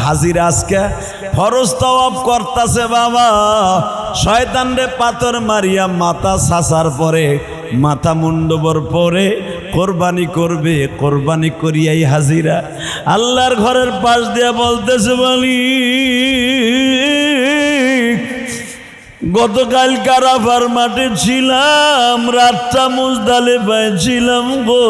হাজিরা আজকে ফরজ তওয়াব করতাছে বাবা, শয়তান রে পাথর মারিয়া মাথা ছাসার পরে মাথা মুন্ডবর পরে কোরবানি করবে, কোরবানি করিয়াই হাজিরা। আল্লাহর ঘরের পাশ দিয়ে বলতেছে বলি গতকাল আরাফার মাঠে ছিলাম, রাতটা মুজদালিফায় ছিলাম গো।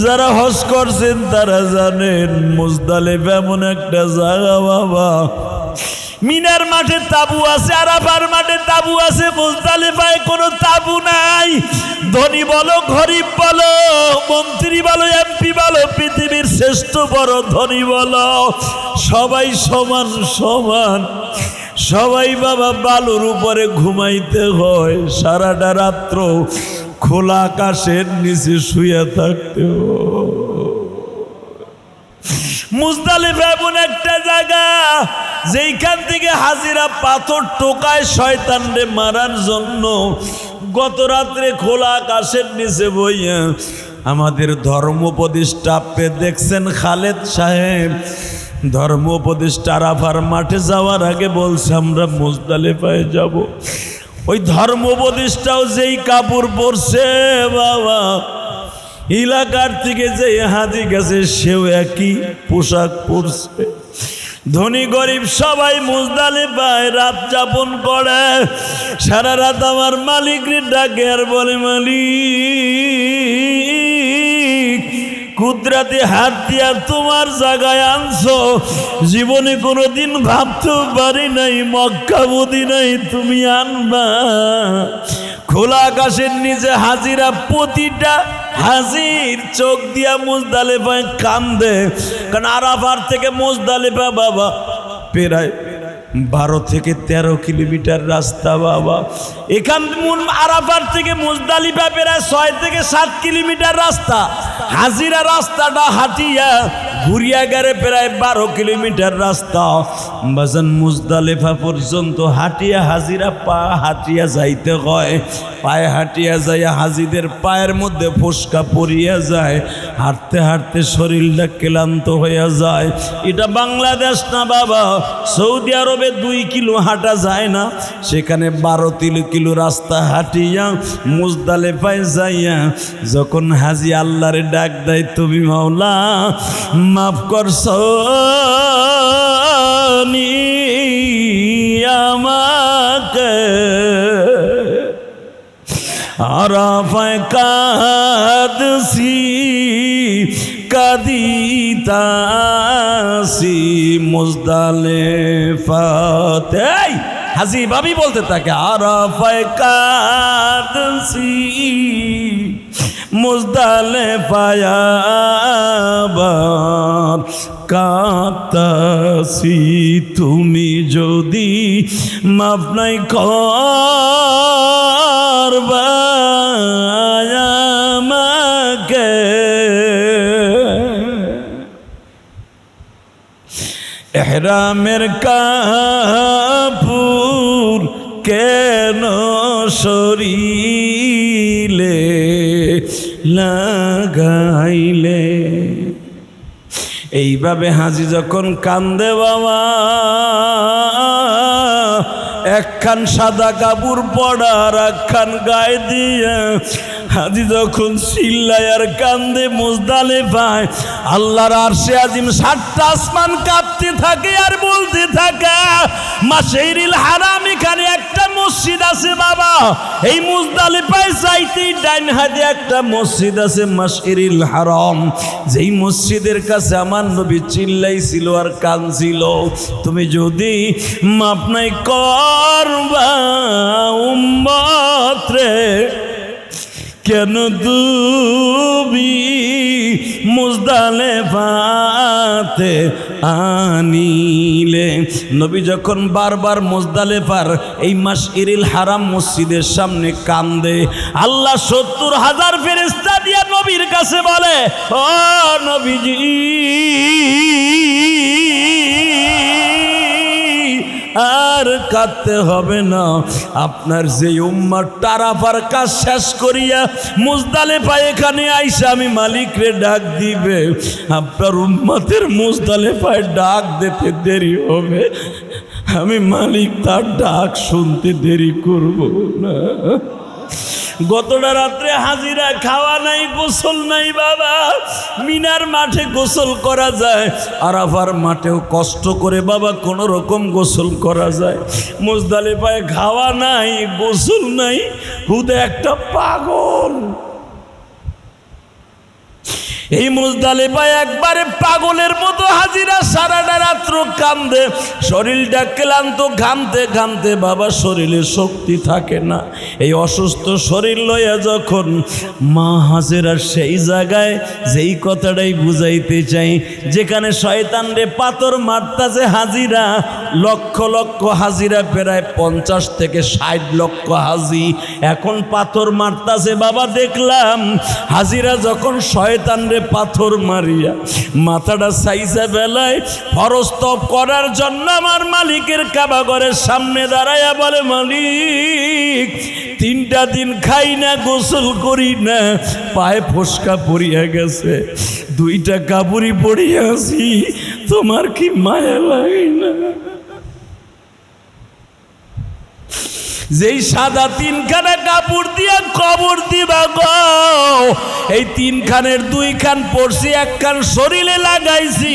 যারা হজ করছেন তারা জানেন মুজদালিফা এমন একটা জায়গা বাবা, মিনার মাঠে তাবু আছে, আরাফার মাঠে তাবু আছে, মুজদালিফায় কোনো তাবু নাই। ধনী বলো, গরিব বলো, মন্ত্রী বলো, এমপি বলো, পৃথিবীর শ্রেষ্ঠ বড় ধনী বলো, সবাই সমান সমান। সবাই বাবা বালুর উপরে ঘুমাইতে হয়, সারাটা রাত্র খোলা আকাশের নিচে শুয়ে থাকতে হয়। মুজদালিফা এমন একটা জায়গা যেইখান থেকে হাজিরা পাথর টোকায় শয়তান রে মারার জন্য। গত রাত্রে খোলা আকাশের নিচে বইয়া আমাদের ধর্ম উপদেষ্টা আপনি দেখছেন খালেদ সাহেব, ধর্ম উপদেষ্টা আরাফার মাঠে যাওয়ার আগে বলছে আমরা মুজদালিফায় যাব। ওই ধর্ম উপদেষ্টাও যেই কাপড় পরছে বাবা, এলাকার থেকে যে হাজি গেছে সেও একই পোশাক পরছে। ধনী গরিব সবাই মুজদালিফায় রাত যাপন করে। সারা রাত আমার মালিক ডাকে আর বলে মালিক কুদরতি হাত দিয়া তোমার জায়গায় আনছো, জীবনে কোনোদিন ভাবতেও পারি নাই মক্কা মদিনায় তুমি আনবা। খোলা আকাশের নিচে হাজিরা, প্রতিটা হাজির চোখ দিয়া মুজদালিফায় কান্দে, কারণ আরাফার থেকে মুজদালিফা বাবা প্রায় 12 থেকে 13 কিলোমিটার রাস্তা বাবা। এখান আরাফার থেকে মুজদালিফা প্রায় 6 থেকে 7 কিলোমিটার রাস্তা। হাজিরা রাস্তাটা হাঁটিয়া ঘুরিয়া গেলে প্রায় 12 কিলোমিটার রাস্তা। বাজান মুজদালিফা পর্যন্ত হাঁটিয়া হাজিরা পা হাঁটিয়া যাইতে হয়। পায়ে হাঁটিয়া যাইয়া হাজিদের পায়ের মধ্যে ফোসকা পড়িয়া যায়, হাঁটতে হাঁটতে শরীরটা ক্লান্ত হইয়া যায়। এটা বাংলাদেশ না বাবা, সৌদি আরবে 2 কিলো হাঁটা যায় না, সেখানে 12 কিলো রাস্তা হাঁটিয়া মুজদালিফায় যাইয়া যখন হাজি আল্লাহরে ডাক দেয় তুমি মাওলা মাফ করছো আমাকে, আরাফায় কাঁদছি কাঁদিতাছি মুজদালিফাতে। হাজি ভাবি বলতে থাকে আরাফায় কাঁদছি মুজদালিফায় আবার কাঁদতাছি, তুমি যদি মাফ নাই করবা আমাকে। এহরামের কাপড় কেন শরীরে লাগাইলে? এইভাবে হাজি যখন কান্দে বাবা, একখান সাদা কাপড় পড়া আর একখান গায়ে দিয়ে হাজি যখন চিল্লায় আর কান্দে মুজদালিফায়, আল্লাহর আরশে আজিম 7টা আসমান কাঁপতে থাকে আর বলতে থাকে মাশাইরিল হারাম, এখানে একটা মসজিদ আছে বাবা। এই মুজদালিফায় যাইতেই ডাইন হাতে একটা মসজিদ আছে মাশাইরিল হারাম, যেই মসজিদের কাছে আমার নবী চিল্লাইছিল আর কাঁদছিল তুমি যদি মাফ নাই করবা উম্মত রে, কেন তুমি মুজদালিফাতে আনিলে? নবী যখন বারবার মুজদালিফার এই মাশাইরিল হারাম মসজিদের সামনে কান্দে, আল্লাহ 70,000 ফেরেশতা দিয়া নবীর কাছে বলে ও নবীজি আর কাঁদতে হবে না। আপনার যে উম্মার আরাফার কাজ শেষ করিয়া মুজদালিফায় এখানে আইসা আমি মালিকরে ডাক দিবে, আপনার উম্মতের মুজদালিফায় ডাক দিতে দেরি হবে, আমি মালিক তার ডাক শুনতে দেরি করব না। গতটা রাত্রে হাজিরা, খাওয়া নাই, গোসল নাই বাবা। মিনার মাঠে গোসল করা যায়, আরাফার মাঠেও কষ্ট করে বাবা কোনো রকম গোসল করা যায়। মুজদালিফায় খাওয়া নাই, গোসল নাই, হুদে একটা পাগল। এই মুজদালিফায় একবারে পাগলের মতো হাজিরা, সারাটা রাত্র কান্দে, শরীরটা ক্লান্ত, ঘামতে ঘামতে বাবা শরীরে শক্তি থাকে না। এই অসুস্থ শরীর লইয়া যখন মা হাজিরা সেই জায়গায় যেই কথাটাই বুঝাইতে চাই, যেখানে শয়তানরে পাথর মারতাছে হাজিরা, লক্ষ লক্ষ হাজিরা, প্রায় 50 থেকে 60 লক্ষ হাজি এখন পাথর মারতাছে বাবা। দেখলাম হাজিরা যখন শয়তানরে পাথর মারিয়া মাথাটা সাইজা বেলায় ফরজ তপ করার জন্য আমার মালিকের কাবা ঘরের সামনে দাঁড়াইয়া বলে, মালিক 3টা দিন খাই না, গোসল করি না, পায়ে ফসকা পড়িয়া গেছে, 2টা কাপড়ই পড়িয়াছি, তোমার কি মায়া লাগে না? যেই সাদা 3খানা কাপড় দিয়া কবর দিবা গো, এই 3 খানের 2 খান পরছি, 1 খান শরীরে লাগাইছি,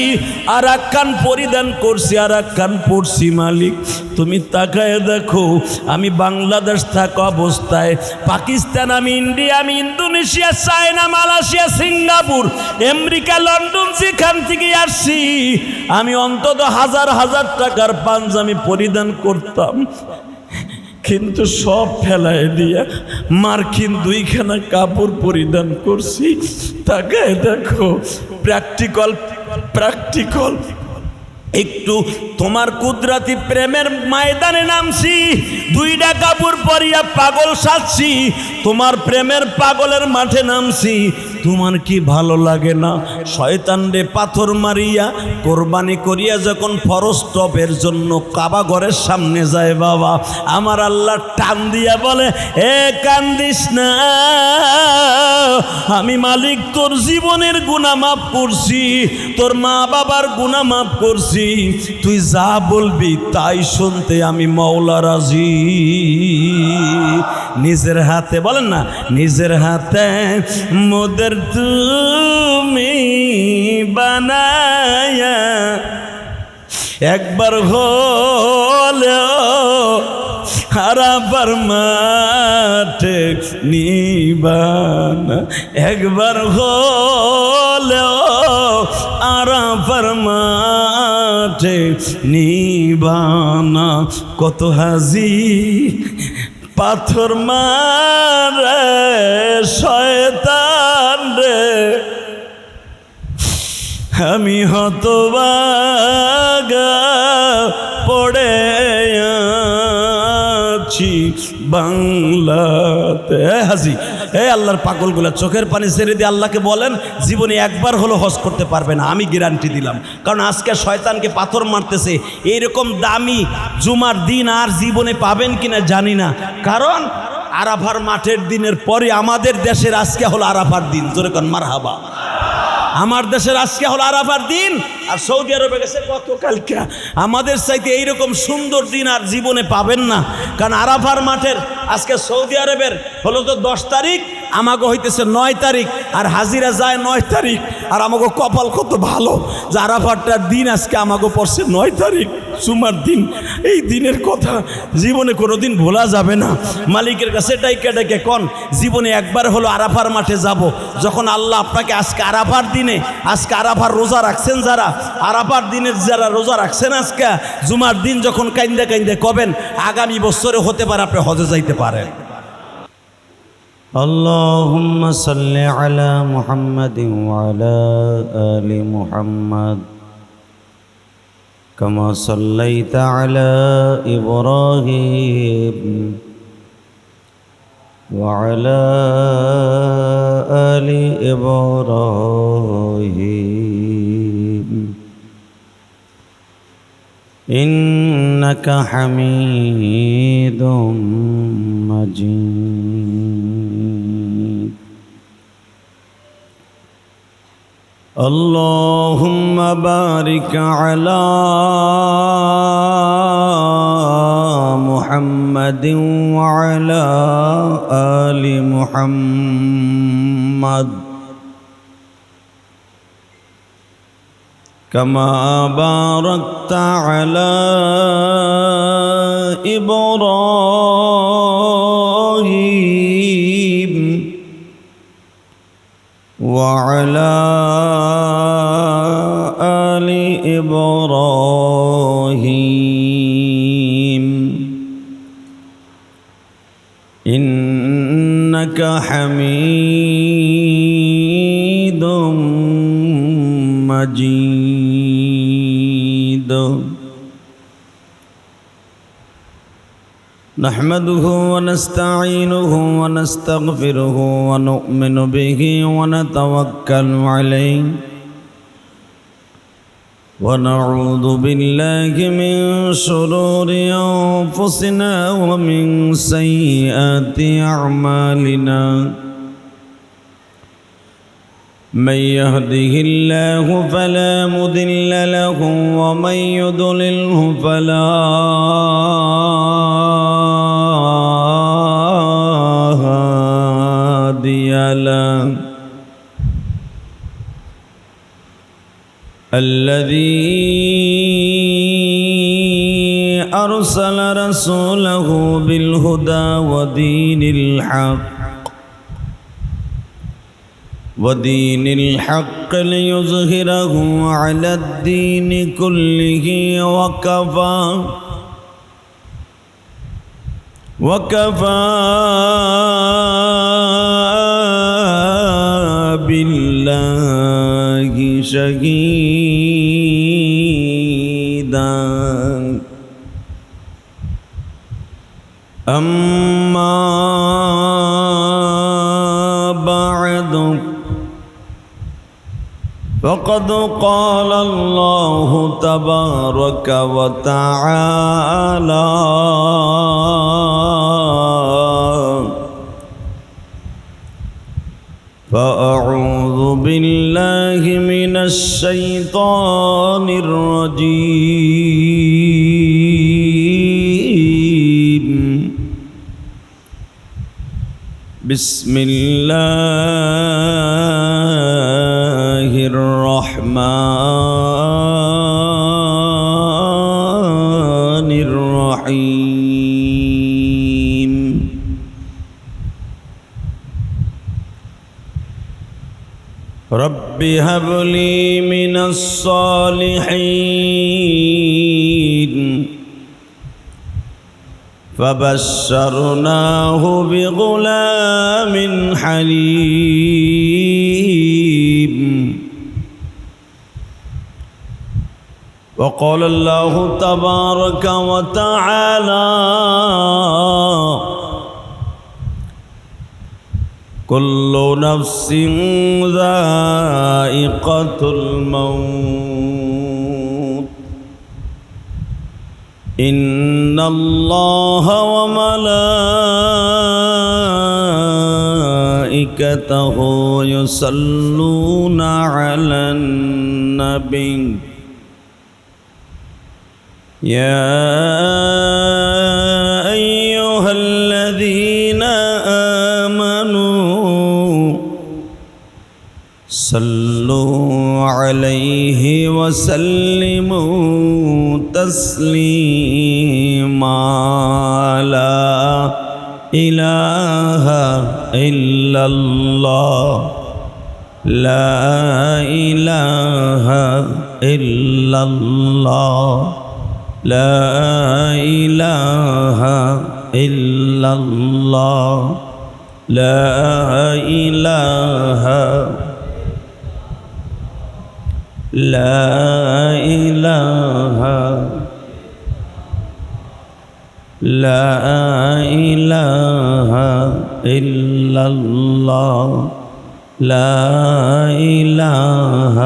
আর 1 খান পরিধান করছি, আর 1 খান পরছি। মালিক তুমি তাকায় দেখো, আমি বাংলাদেশ থাকা অবস্থায়, পাকিস্তান, আমি ইন্ডিয়া, আমি Indonesia, China, Malaysia, Singapore, America, London, যেখান থেকে আসছি, আমি অন্তত হাজার হাজার টাকার পাঞ্জাবি পরিধান করতাম, কিন্তু সব ফেলায় দিয়া মার্কিন 2খানা কাপড় পরিধান করছি। তাকায় দেখো, প্র্যাকটিক্যাল একটু তোমার কুদরতি প্রেমের ময়দানে নামছি, 2টা কাপড় পরিয়া পাগল সাজছি, তোমার প্রেমের পাগলের মাঠে নামছি। তোমার কি ভালো লাগে না? শয়তান রে পাথর মারিয়া কোরবানি করিয়া যখন ফরজ তপের জন্য কাবা ঘরের সামনে যায় বাবা, আমার আল্লাহ টান দিয়া বলে, এ কান্দিস না, আমি মালিক তোর জীবনের গুনাহ মাফ করছি, তোর মা বাবার গুনাহ মাফ করছি, তুই যা বলবি তাই শুনতে আমি মওলা রাজি। নিজের হাতে, বলেন না, নিজের হাতে মোদের তুমি বানায়া একবার হলেও আরাফার মাঠে নিবানা, একবার হলেও আরাফার মাঠে নিবানা। কত হাজি পাথর মারে শয়তান রে, আমি হতভাগা পড়ে আছি বাংলাতে। হাজি, আল্লাহর পাগলগুলা চোখের পানি ছেড়ে দিয়ে আল্লাহকে বলেন, জীবনে একবার হলো হজ করতে পারবে না, আমি গ্যারান্টি দিলাম। কারণ আজকে শয়তানকে পাথর মারতেছে, এইরকম দামি জুমার দিন আর জীবনে পাবেন কিনা জানি না। কারণ আরাফার মাঠের দিনের পরে আমাদের দেশের আজকে হলো আরাফার দিন। জোরে কোন মারহাবা। আমার দেশের আজকে হলো আরাফার দিন, আর সৌদি আরবে গেছে গতকালকে। আমাদের চাইতে এইরকম সুন্দর দিন আর জীবনে পাবেন না। কারণ আরাফার মাঠের আজকে সৌদি আরবের হলো তো 10 তারিখ, আমাকে হইতেছে 9 তারিখ, আর হাজিরা যায় 9 তারিখ। আর আমাকে কপাল কত ভালো যে আরাফারটার দিন আজকে আমাকে পড়ছে 9 তারিখ, জুমার দিন। এই দিনের কথা জীবনে কোনো দিন ভোলা যাবে না। মালিকের কাছে ডাইকে ডাইকে কন, জীবনে একবার হলো আরাফার মাঠে যাব। যখন আল্লাহ আপনাকে আজকে আরাফার দিনে, আজকে আরাফার রোজা রাখছেন যারা, আরাফার দিনের যারা রোজা রাখছেন, আজকে জুমার দিন যখন কাইন্দে কাইন্দে কবেন, আগামী বছরে হতে পারে আপনি হজে যাইতে পারেন। আল্লাহুম্মা সাল্লি আলা মুহাম্মাদিন ওয়া আলা আলি মুহাম্মাদ কামা সাল্লাইতা আলা ইব্রাহিম ওয়া আলা আলি ইব্রাহিম إنك حميد مجيد. اللهم بارك على محمد وعلى آل محمد كما باركت على إبراهيم وعلى آل إبراهيم إنك حميد مجيد. نحمده ونستعينه ونستغفره ونؤمن به ونتوكل عليه ونعوذ بالله من شرور أنفسنا ومن سيئات أعمالنا. من يهده الله فلا مضل له ومن يضلله فلا هادي له. الذي أرسل رسوله بالهدى ودين الحق ليظهره على الدين كله وكفى بالله شهيدا. أما بعد فقد قال الله تبارك وتعالى فأعوذ بالله من الشيطان الرجيم. بسم الله الرحمن الرحيم. رب هب لي من الصالحين فبشرناه بغلام حليم. وقال الله تبارك وتعالى كل نفس ذائقة الموت إن الله وملائكته يصلون على النبي يا أيها الذين آمنوا صلوا عليه وسلموا تسليما. لا إله إلا الله لا إله إلا الله لا إله إلا الله لا إله لا إله لا إله إلا الله لا إله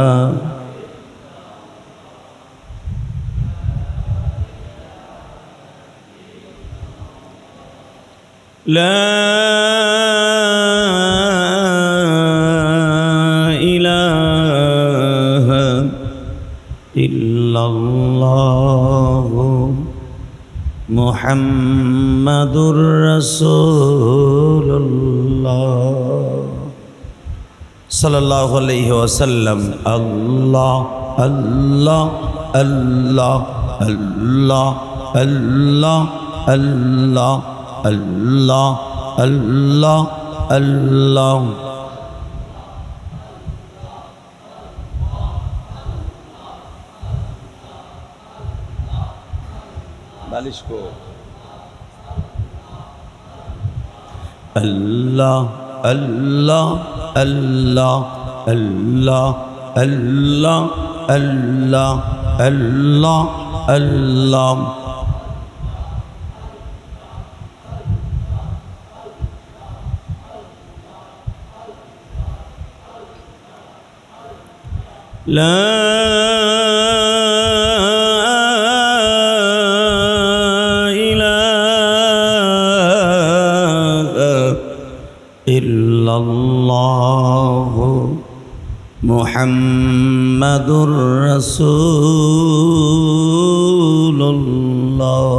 لا إله إلا الله محمد رسول الله صلى الله عليه وسلم الله الله الله الله الله الله الله الله الله बालिश को अल्लाह अल्लाह अल्लाह अल्लाह अल्लाह अल्लाह अल्लाह अल्लाह لا إلا الله محمد رسول الله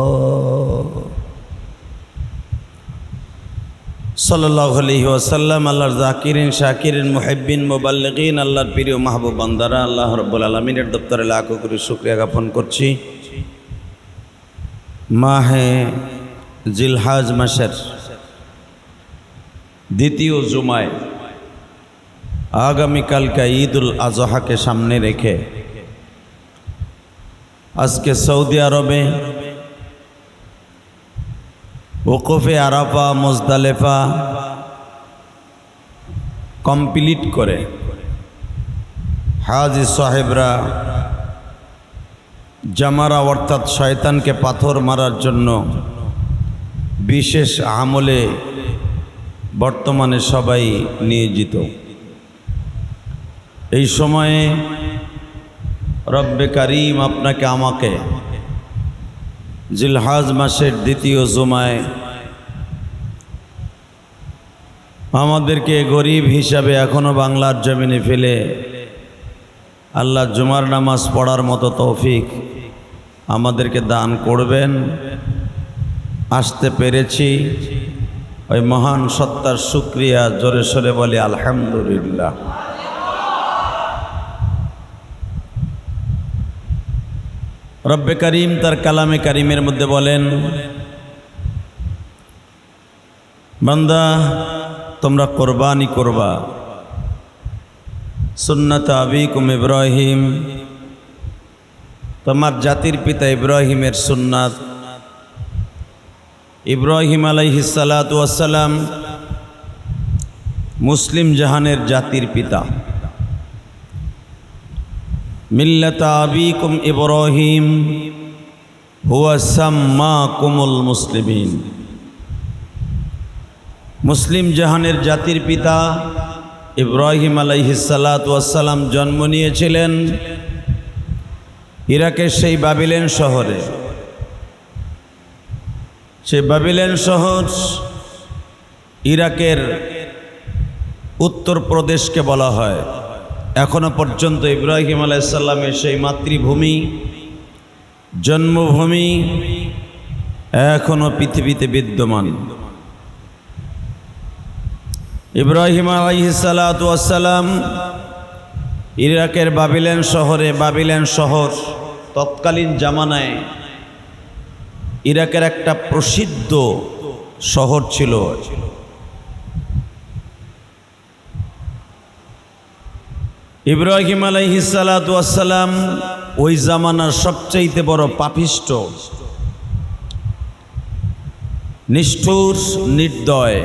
সাল্লাল্লাহু আলাইহি ওয়াসাল্লাম। আল্লাহর জাকিরিন শাকিরিন মুহিব্বিন মুবাল্লিগিন, আল্লাহর প্রিয় মাহবুব বান্দারা, আল্লাহ রাব্বুল আলামিনের দপ্তরে লাখো কোটি শুকরিয়া জ্ঞাপন করছি। মাহে জিলহাজ মাসের দ্বিতীয় জুমায় আগামীকালকে ঈদুল আজহাকে সামনে রেখে আজকে সৌদি আরবে ওকফে আরাফা মুজদালেফা কমপ্লিট করে হাজি সাহেবরা জামারা অর্থাৎ শয়তানকে পাথর মারার জন্য বিশেষ আমলে বর্তমানে সবাই নিয়োজিত। এই সময়ে রব্বে কারিম আপনাকে আমাকে জিলহাজ মাসের দ্বিতীয় জুমায় আমাদেরকে গরিব হিসাবে এখনো বাংলার জমিনে ফেলে আল্লাহ জুমার নামাজ পড়ার মতো তৌফিক আমাদেরকে দান করবেন। আসতে পেরেছি, ওই মহান সত্তার শুকরিয়া জোরে সোরে বলি আলহামদুলিল্লাহ। রব্বে করিম তার কালামে কারিমের মধ্যে বলেন, বান্দা তোমরা কোরবানি করবা সুন্নাত আবিকুম ইব্রাহিম, তোমার জাতির পিতা ইব্রাহিমের সুন্নাত। ইব্রাহিম আলাইহিস সালাতু ওয়াস সালাম মুসলিম জাহানের জাতির পিতা। মিল্লাত আবিকুম ইব্রাহিম হুয়া সাম্মাকুমুল মুসলিমিন, মুসলিম জাহানের জাতির পিতা ইব্রাহিম আলাইহিস সালাতু ওয়াস সালাম জন্ম নিয়েছিলেন ইরাকের সেই বাবিলেন শহরে। সেই বাবিলেন শহর ইরাকের উত্তর প্রদেশকে বলা হয়। এখনো পর্যন্ত ইব্রাহিম আলাইহিস সালামের সেই মাতৃভূমি, জন্মভূমি এখনো পৃথিবীতে বিদ্যমান। ইব্রাহিম আলাইহিস সালাতু ওয়াস সালাম ইরাকের বাবিলেন শহরে, বাবিলেন শহর তৎকালীন জামানায় ইরাকের একটা প্রসিদ্ধ শহর ছিল। ইব্রাহিম আলাইহিস সালাতু ওয়াস সালাম ওই জামানার সবচেয়ে বড় পাপিষ্ঠ, নিষ্ঠুর, নির্দয়,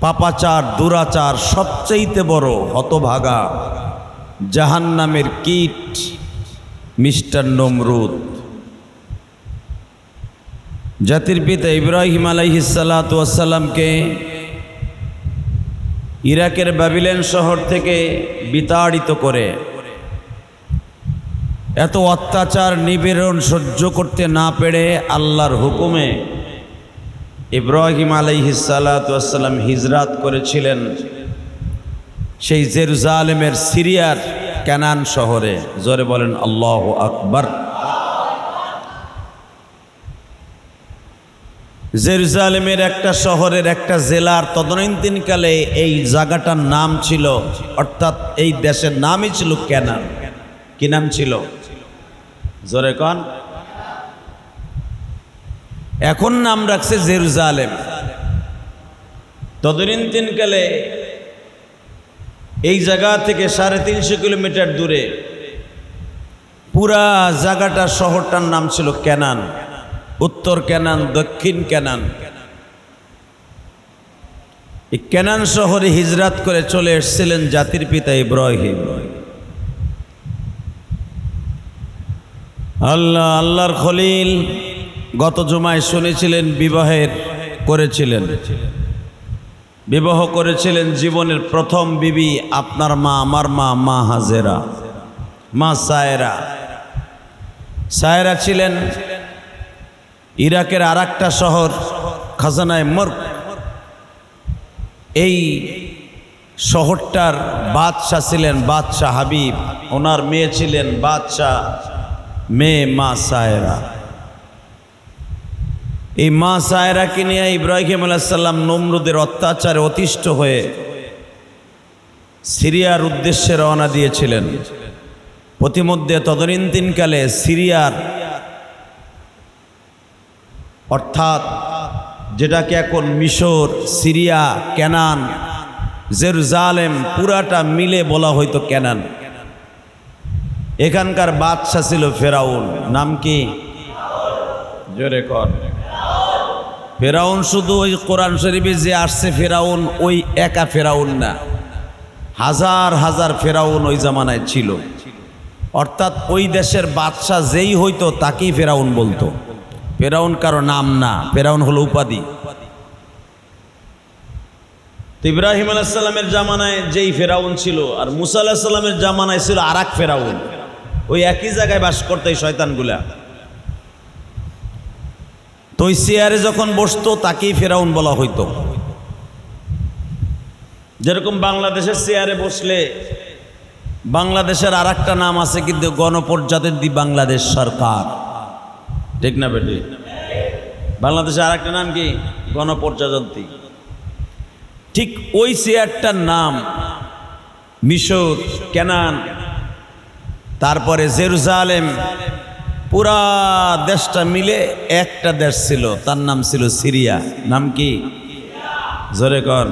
পাপাচার, দুরাচার, সবচেয়ে বড় হতভাগা জাহান্নামের কীট মিস্টার নমরুদ। জাতির পিতা ইব্রাহিম আলাইহিস সালাতু ওয়াস সালামকে ইরাকের বাবিলেন শহর থেকে বিতাড়িত করে এত অত্যাচার নিপীড়ন সহ্য করতে না পেরে আল্লাহর হুকুমে ইব্রাহিম আলাইহিস সালাতু ওয়াস সালাম হিজরাত করেছিলেন সেই জেরুজালেমের সিরিয়ার কানান শহরে। জোরে বলেন আল্লাহু আকবার। জেরুজালেমের একটা শহরের একটা জেলার তদানীন্তনকালে এই জায়গাটার নাম ছিল, অর্থাৎ এই দেশের নামই ছিল কানান। কি নাম ছিল? জোরে কন। এখন নাম রাখছে জেরুজালেম। তদানীন্তনকালে এই জায়গা থেকে 350 কিলোমিটার দূরে পুরা জায়গাটা শহরটার নাম ছিল কানান। উত্তর কানান, দক্ষিণ কানান। এই কানান শহরে হিজরাত করে চলে এসেছিলেন জাতির পিতা ইব্রাহিম। আল্লাহর খলিল গত জুমায় শুনেছিলেন বিবাহ করেছিলেন জীবনের প্রথম বিবি আপনার মা, আমার মা, মা হাজেরা, মা সায়রা। সায়রা ছিলেন ইরাকের আর একটা শহর খাজানায় মর্ক। এই শহরটার বাদশাহ ছিলেন বাদশাহ হাবিব, ওনার মেয়ে ছিলেন বাদশাহ মেয়ে মা সায়রা। এই মা সায়রাকে নিয়ে ইব্রাহিম আলাইহিস সালাম নমরুদের অত্যাচারে অতিষ্ঠ হয়ে সিরিয়ার উদ্দেশ্যে রওনা দিয়েছিলেন। প্রতিমধ্যে তদানীন্তনকালে সিরিয়ার, অর্থাৎ যেটাকে এখন মিশর, সিরিয়া, কানান, জেরুজালেম পুরাটা মিলে বলা হয়তো কানান। এখানকার বাদশা ছিল ফেরাউন। নাম কি? জোরে কর। ফেরাউন শুধু ওই কোরআন শরীফে যে আসছে ফেরাউন, ওই একা ফেরাউন না, হাজার হাজার ফেরাউন ওই জামানায় ছিল। অর্থাৎ ওই দেশের বাদশা যেই হইতো তাকেই ফেরাউন বলতো। ফেরাউন কারো নাম না, ফেরাউন হলো উপাধি। ইব্রাহিম আলাইহিস সালামের জামানায় যেই ফেরাউন ছিল, আর মুসা আলাইহিস সালামের জামানায় ছিল আর এক ফেরাউন। ওই একই জায়গায় বাস করতো এই শয়তানগুলা। তো ওই চেয়ারে যখন বসতো তাকেই ফেরাউন বলা হইতো। যেরকম বাংলাদেশের চেয়ারে বসলে বাংলাদেশের আর একটা নাম আছে, কিন্তু গণপ্রজাতন্ত্রী বাংলাদেশ সরকার, ঠিক না বেটি? বাংলাদেশের আর একটা নাম কি? গণপ্রজাতন্ত্রী। ঠিক ওই চেয়ারটার নাম মিশর, কানান, তারপরে জেরুজালেম, পুরা দেশটা মিলে একটা দেশ ছিল, তার নাম ছিল সিরিয়া। নাম কি? জোরে কর।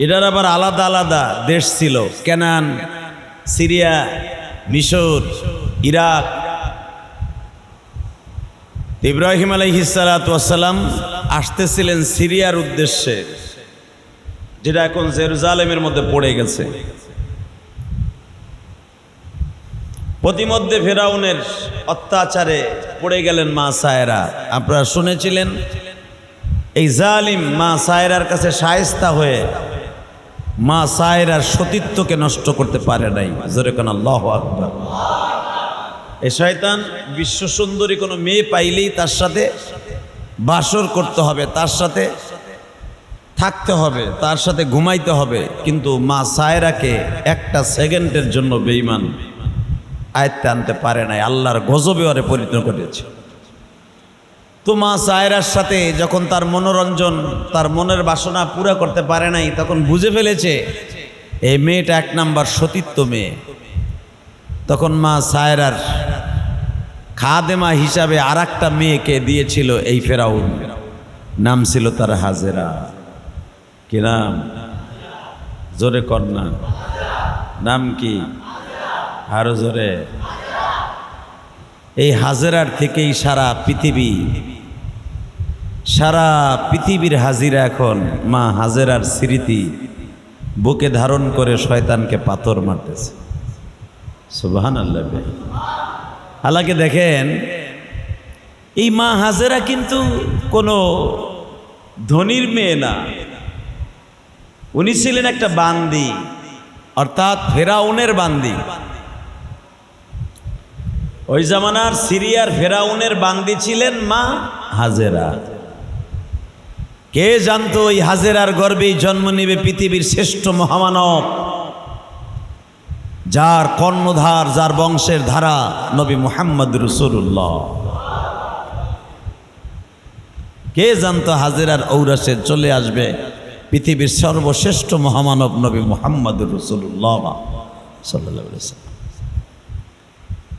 এটার আবার আলাদা আলাদা দেশ ছিল, কানান, সিরিয়া, মিশর, ইরাক। ইব্রাহিম আলাইহিস সালাতু ওয়াস সালাম আসতেছিলেন সিরিয়ার উদ্দেশ্যে, যেটা এখন জেরুজালেমের মধ্যে পড়ে গেছে। প্রতিমধ্যে ফেরাউনের অত্যাচারে পড়ে গেলেন মা সায়রা। আপনারা শুনেছিলেন এই জালিম মা সায়রার কাছে শায়েস্তা হয়ে মা সায়রার সতীত্বকে নষ্ট করতে পারে নাই। জোরে কোন আল্লাহু আকবার। এই শয়তান বিশ্ব সুন্দরী কোনো মেয়ে পাইলেই তার সাথে বাসর করতে হবে, তার সাথে থাকতে হবে, তার সাথে ঘুমাইতে হবে। কিন্তু মা সায়রাকে একটা সেকেন্ডের জন্য বেঈমান আয়ত্তে আনতে পারে নাই, আল্লাহর গজবে ওরে পরিণত করেছে। তো মা সায়রার সাথে যখন তার মনোরঞ্জন, তার মনের বাসনা পুরা করতে পারে নাই, তখন বুঝে ফেলেছে এই মেয়েটা এক নাম্বার সতীত্ব মেয়ে। তখন মা সায়রার খাদেমা হিসাবে আর একটা মেয়েকে দিয়েছিল এই ফেরাউন। নাম ছিল তার হাজেরা। কি নাম? জোরে কর না। নাম কি? আরো জোরে। এই হাজেরার থেকেই সারা পৃথিবীর হাজিরা এখন মা হাজেরার স্মৃতি বুকে ধারণ করে শয়তানকে পাথর মারতেছে। সুবহানাল্লাহ। হালাকে দেখেন, এই মা হাজেরা কিন্তু কোনো ধনীর মেয়ে না, উনি ছিলেন একটা বান্দি, অর্থাৎ ফেরাউনের বান্দি। ওই জামানার সিরিয়ার ফেরাউনের বান্দি ছিলেন মা হাজেরা। কে জানতো ওই হাজেরার গর্ভেই জন্ম নেবে পৃথিবীর শ্রেষ্ঠ মহামানব, যার কর্ণধার, যার বংশের ধারা নবী মুহাম্মদ রাসূলুল্লাহ। কে জানতো হাজেরার ঔরসে চলে আসবে পৃথিবীর সর্বশ্রেষ্ঠ মহামানব নবী মুহাম্মদ রাসূলুল্লাহ সাল্লাল্লাহু আলাইহি ওয়াসাল্লাম।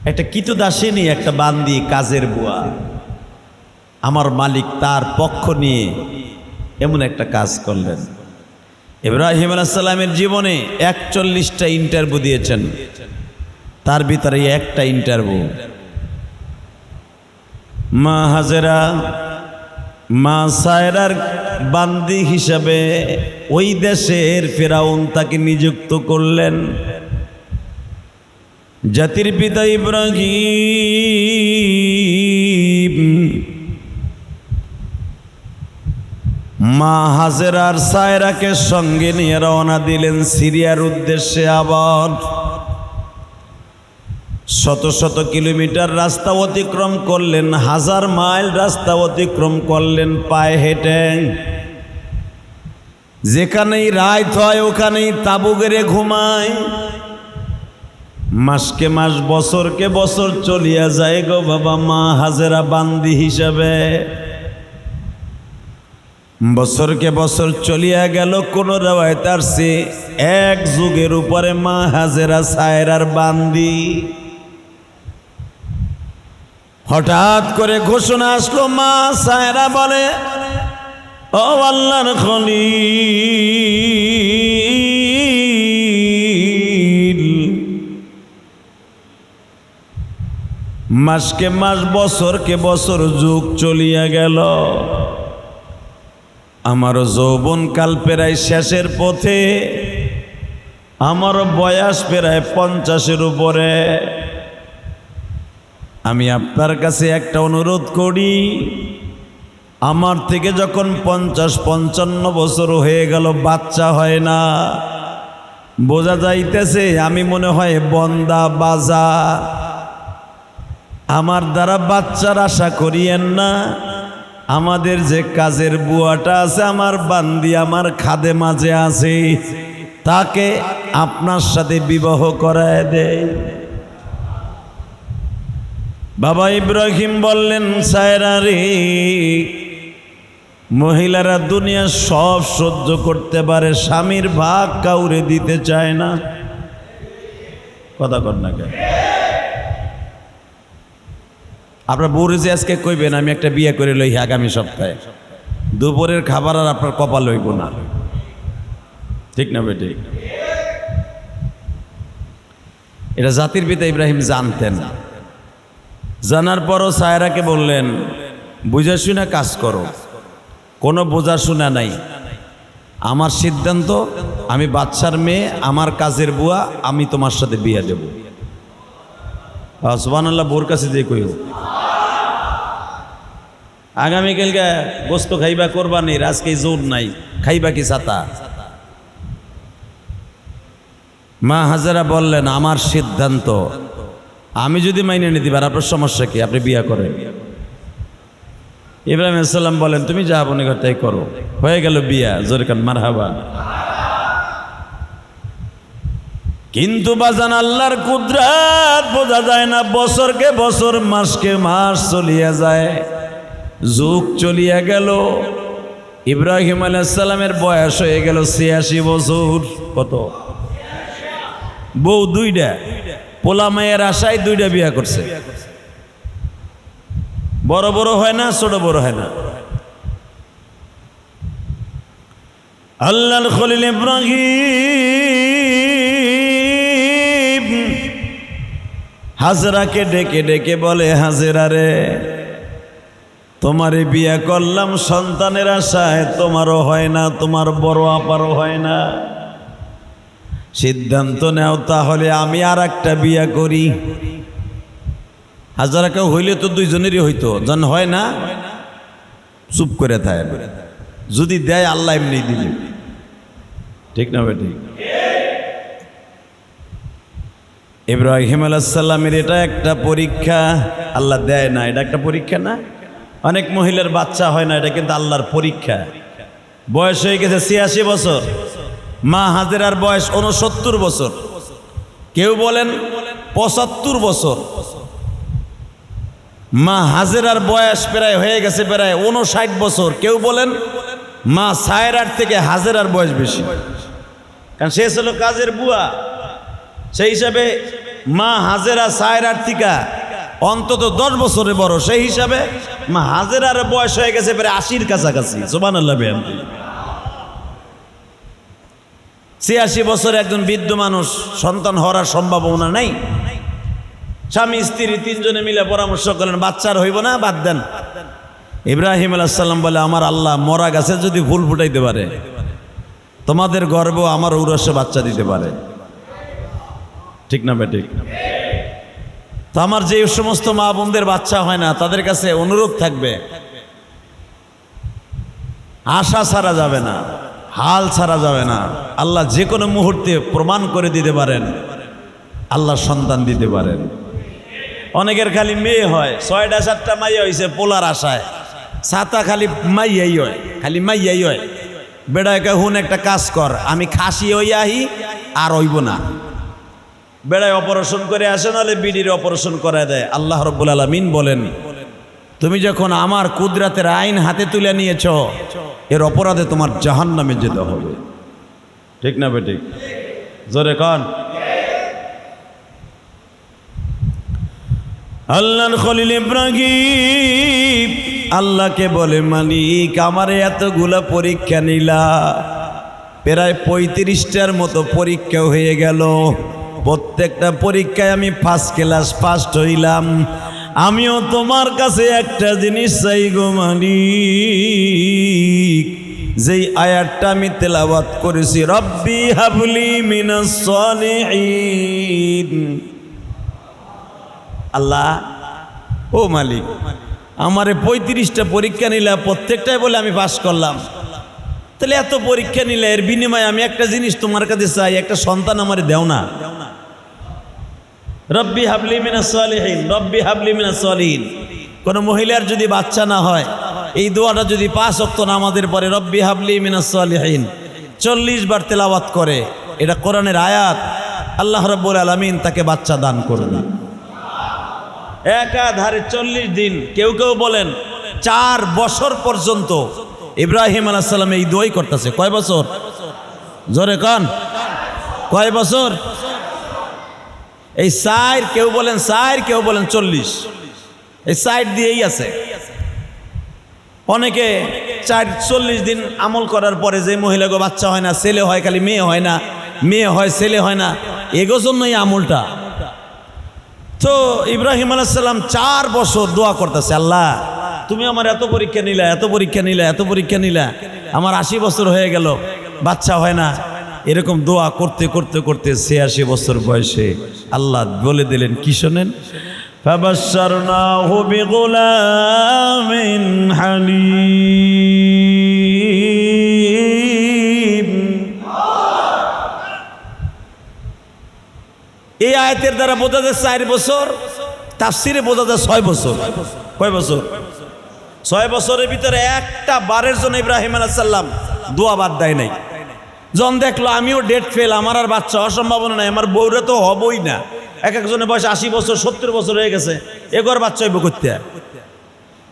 একটা কিতদাসিনী, একটা বান্দি, কাজের বুয়া, আমার মালিক তার পক্ষ নিয়ে এমন একটা কাজ করলেন। ইব্রাহিম আলাইহিস সালামের জীবনে 41টা ইন্টারভিউ দিয়েছেন, তার ভিতরে একটা ইন্টারভিউ। মা হাজেরা মা সায়রার বান্দি হিসাবে ওই দেশের ফেরাউন তাকে নিযুক্ত করলেন। জাতির পিতা ইব্রাহিম মা হাজেরার সায়রাকে সঙ্গে নিয়ে রওনা দিলেন সিরিয়ার উদ্দেশ্যে। আবার শত শত কিলোমিটার রাস্তা অতিক্রম করলেন, 1000 মাইল রাস্তা অতিক্রম করলেন পায়ে হেঁটে। যেখানেই রাত হয় ওখানেই তাঁবু গেড়ে ঘুমায়। মাসকে মাস, বছরকে বছর চলিয়া যায় গো বাবা মা হাজেরা বান্দি হিসাবে। বছরকে বছর চলিয়া গেল। কোন রাওয়ায়াতে আসছে 1 যুগের উপরে মা হাজেরা সায়রার বান্দি। হঠাৎ করে ঘোষণা আসলো, মা সায়রা বলে, ও আল্লাহর খলিল, মাসকে মাস, বছরকে বছর, যুগ চলিয়া গেল। আমার যৌবন কাল প্রায় শেষের পথে, আমার বয়স প্রায় 50-এর উপরে। আমি আপনার কাছে একটা অনুরোধ করি, আমার থেকে যখন 50-55 বছর হয়ে গেল, বাচ্চা হয় না, বোঝা যাইতেছে আমি মনে হয় বন্দা বাজা। আমার দ্বারা বাচ্চার আশা করিয়েন না। আমাদের যে কাজের বুয়াটা আছে, আমার বান্দি, আমার খাদে মাঝে আছে, তাকে আপনার সাথে বিবাহ করায় দেয়। বাবা ইব্রাহিম বললেন, সায়রা রে, মহিলারা দুনিয়া সব সহ্য করতে পারে, স্বামীর ভাগ কাউরে দিতে চায় না। কথা কর না কেন? আপনার বউরে যে আজকে কইবেন আমি একটা বিয়ে করে লই আগামী সপ্তাহে, দুপুরের খাবার আর আপনার কপাল লইব না। ঠিক না বেটি? এটা জাতির পিতা ইব্রাহিম জানতেন। জানার পরও সায়রাকে বললেন, বুঝা শুনে কাজ করো, কোনো বোঝা শোনা নাই। আমার সিদ্ধান্ত, আমি বাচ্চার মেয়ে, আমার কাজের বুয়া, আমি তোমার সাথে বিয়ে দেব। সুবহানাল্লাহ। বোর কাছে যে কইও, আগামীকালকে গোস্ত খাইবা কোরবানির, আজকে জোর নাই, খাইবা কি ছাতা? মা হাজেরা বললেন, আমার সিদ্ধান্ত, আমি যদি মাইনে নিতে পারি, আপনার সমস্যা কি? আপনি বিয়ে করেন। ইব্রাহিম আলাইহিস সালাম বলেন, তুমি যা মনে করো তাই করো। হয়ে গেল বিয়া। জোরে কান মারহাবা। কিন্তু বাজান, আল্লাহর কুদরত বোঝা যায় না। বছরকে বছর, মাসকে মাস চলিয়া যায়, যুগ চলিয়া গেল। ইব্রাহিম আলাইহিস সালামের বয়স হয়ে গেল 86 বছর। কত? বউ 2টা, পোলা মায়ের আশায় 2টা বিয়া করছে। বড় বড় হয় না, ছোট বড় হয় না। আল্লাহর খলিল ইব্রাহিম হাজেরাকে ডেকে ডেকে বলে, হাজেরা রে, তোমারে বিয়া করলাম সন্তানের আশায়, তোমারও হয় না, তোমার বড় আপারও হয় না। সিদ্ধান্ত নেও, তাহলে আমি আর একটা বিয়া করি। হাজারাকে হইলে তো 2জনেরই হইতো, যেন হয় না চুপ করে থাকে। যদি দেয় আল্লাহ এমনি দিবে। ঠিক না বেটি? ইব্রাহিম আলাইহিস সালামের এটা একটা পরীক্ষা। আল্লাহ দেয় না, এটা একটা পরীক্ষা না? অনেক মহিলার বাচ্চা হয় না, এটা কিন্তু আল্লাহর পরীক্ষা। বয়স হয়ে গেছে 86 বছর। মা হাজেরার বয়স 69 বছর, কেউ বলেন 75 বছর। মা হাজেরার বয়স প্রায় হয়ে গেছে প্রায় 59 বছর। কেউ বলেন মা সায়রার থেকে হাজেরার বয়স বেশি, কারণ সে ছিল কাজের বুয়া। সেই হিসাবে মা হাজেরা সায়রার থেকে অন্তত 10 বছরে বড়। সেই হিসাবে মা হাজেরার বয়স হয়ে গেছে প্রায় 80-র কাছাকাছি। সুবহানাল্লাহ। 86 বছরে একজন বৃদ্ধ মানুষ, সন্তান হওয়ার সম্ভাবনা নাই। স্বামী স্ত্রী 3 জনে মিলে পরামর্শ করলেন, বাচ্চার হইব না, বাদ দেন। ইব্রাহিম আলাইহিস সালাম বলে, আমার আল্লাহ মরা গাছে যদি ফুল ফুটাইতে পারে, তোমাদের গর্ব আমার ঔরসে বাচ্চা দিতে পারে। ঠিক না বেঠিক? তো আমার যে সমস্ত মা বোনদের বাচ্চা হয় না, তাদের কাছে অনুরোধ থাকবে, আশা ছাড়া যাবে না, হাল ছাড়া যাবে না। আল্লাহ যে কোনো মুহূর্তে প্রমাণ করে দিতে পারেন, আল্লাহ সন্তান দিতে পারেন। অনেকের খালি মেয়ে হয়, 6টা-7টা মাইয়া হয়েছে পোলার আশায়, ছাতা খালি মাইয়াই হয়, খালি মাইয়াই হয়। বেড়ায় হুন একটা কাজ কর, আমি খাসি হই আহি আর হইব না। বেড়ায় অপারেশন করে আসে, নাহলে বিডির অপারেশন করে দেয়। আল্লাহ রাব্বুল আলামিন বলেন, তুমি যখন আমার কুদরতের আইন হাতে তুলে নিয়েছ, এর অপরাধে তোমার জাহান্নামে যেতে হবে। ঠিক না বেঠিক? জোরে কন। আল্লাহর খলিল ইব্রাহিম আল্লাহকে বলে, মালিক আমারে এতগুলা পরীক্ষা নিলা, প্রায় 35টার মতো পরীক্ষা হয়ে গেল, প্রত্যেকটা পরীক্ষায় আমি ফার্স্ট ক্লাস ফার্স্ট হইলাম। আমিও তোমার কাছে একটা জিনিস চাই গো মালিক, যেই আয়াতটা আমি তেলাওয়াত করেছি, রব্বি হাবলি মিনাস সলিহিন। আল্লাহ ও মালিক, আমারে 35টা পরীক্ষা নিলা, প্রত্যেকটাই বলে আমি পাস করলাম, তাহলে এত পরীক্ষা নিলে এর বিনিময়ে আমি একটা জিনিস তোমার কাছে চাই, একটা সন্তান আমারে দেও না। রব্বি হাবলি মিনাস সলিহিন, রব্বি হাবলি মিনাস সলিহিন। কোনো মহিলার যদি বাচ্চা না হয়, এই দোয়াটা যদি 5 ওয়াক্ত নামাজের পরে রব্বি হাবলি মিনাস সলিহিন 40 বার তেলাওয়াত করে, এটা কোরআনের আয়াত, আল্লাহ রাব্বুল আলামিন তাকে বাচ্চা দান করবেন। একাধারে 40 দিন, কেউ কেউ বলেন 4 বছর পর্যন্ত ইব্রাহিম আলাইহিস সালাম এই দোয়াই করতেছে। কয় বছর? জোরে কান, কয় বছর? এই 4, কেউ বলেন 4, কেউ বলেন 40, এই 4 দিয়েই আছে। অনেকে 40 দিন আমল করার পরে যে মহিলাকে বাচ্চা হয় না, ছেলে হয় খালি মেয়ে হয় না, মেয়ে হয় ছেলে হয় না, এগো জন্যই আমলটা। তো ইব্রাহিম আলাইহিস সালাম 4 বছর দোয়া করতেছে, আল্লাহ তুমি আমার এত পরীক্ষা নিলা, এত পরীক্ষা নিলা, এত পরীক্ষা নিলা, আমার 80 বছর হয়ে গেল, বাচ্চা হয় না। এরকম দোয়া করতে করতে করতে 86 বছর বয়সে আল্লাহ বলে দিলেন, কি শোনেন, ফাবাশশারনাহু বিগুলামিন হালিম। এই আয়াতের দ্বারা বোঝা যায় 4 বছর, তাফসিরে বোঝা যায় 6 বছর। কয় বছর? 6 বছরের ভিতরে একটা বারের জন্য ইব্রাহিম আলাইহিস সালাম দোয়া বাদ দেয় নাই। যখন দেখলো আমিও ডেট ফেল, আমার আর বাচ্চা হওয়ার সম্ভাবনা নাই, আমার বউরা তো হবই না, এক একজনের বয়স 80 বছর 70 বছর হয়ে গেছে, এগোর বাচ্চা হইব করতে।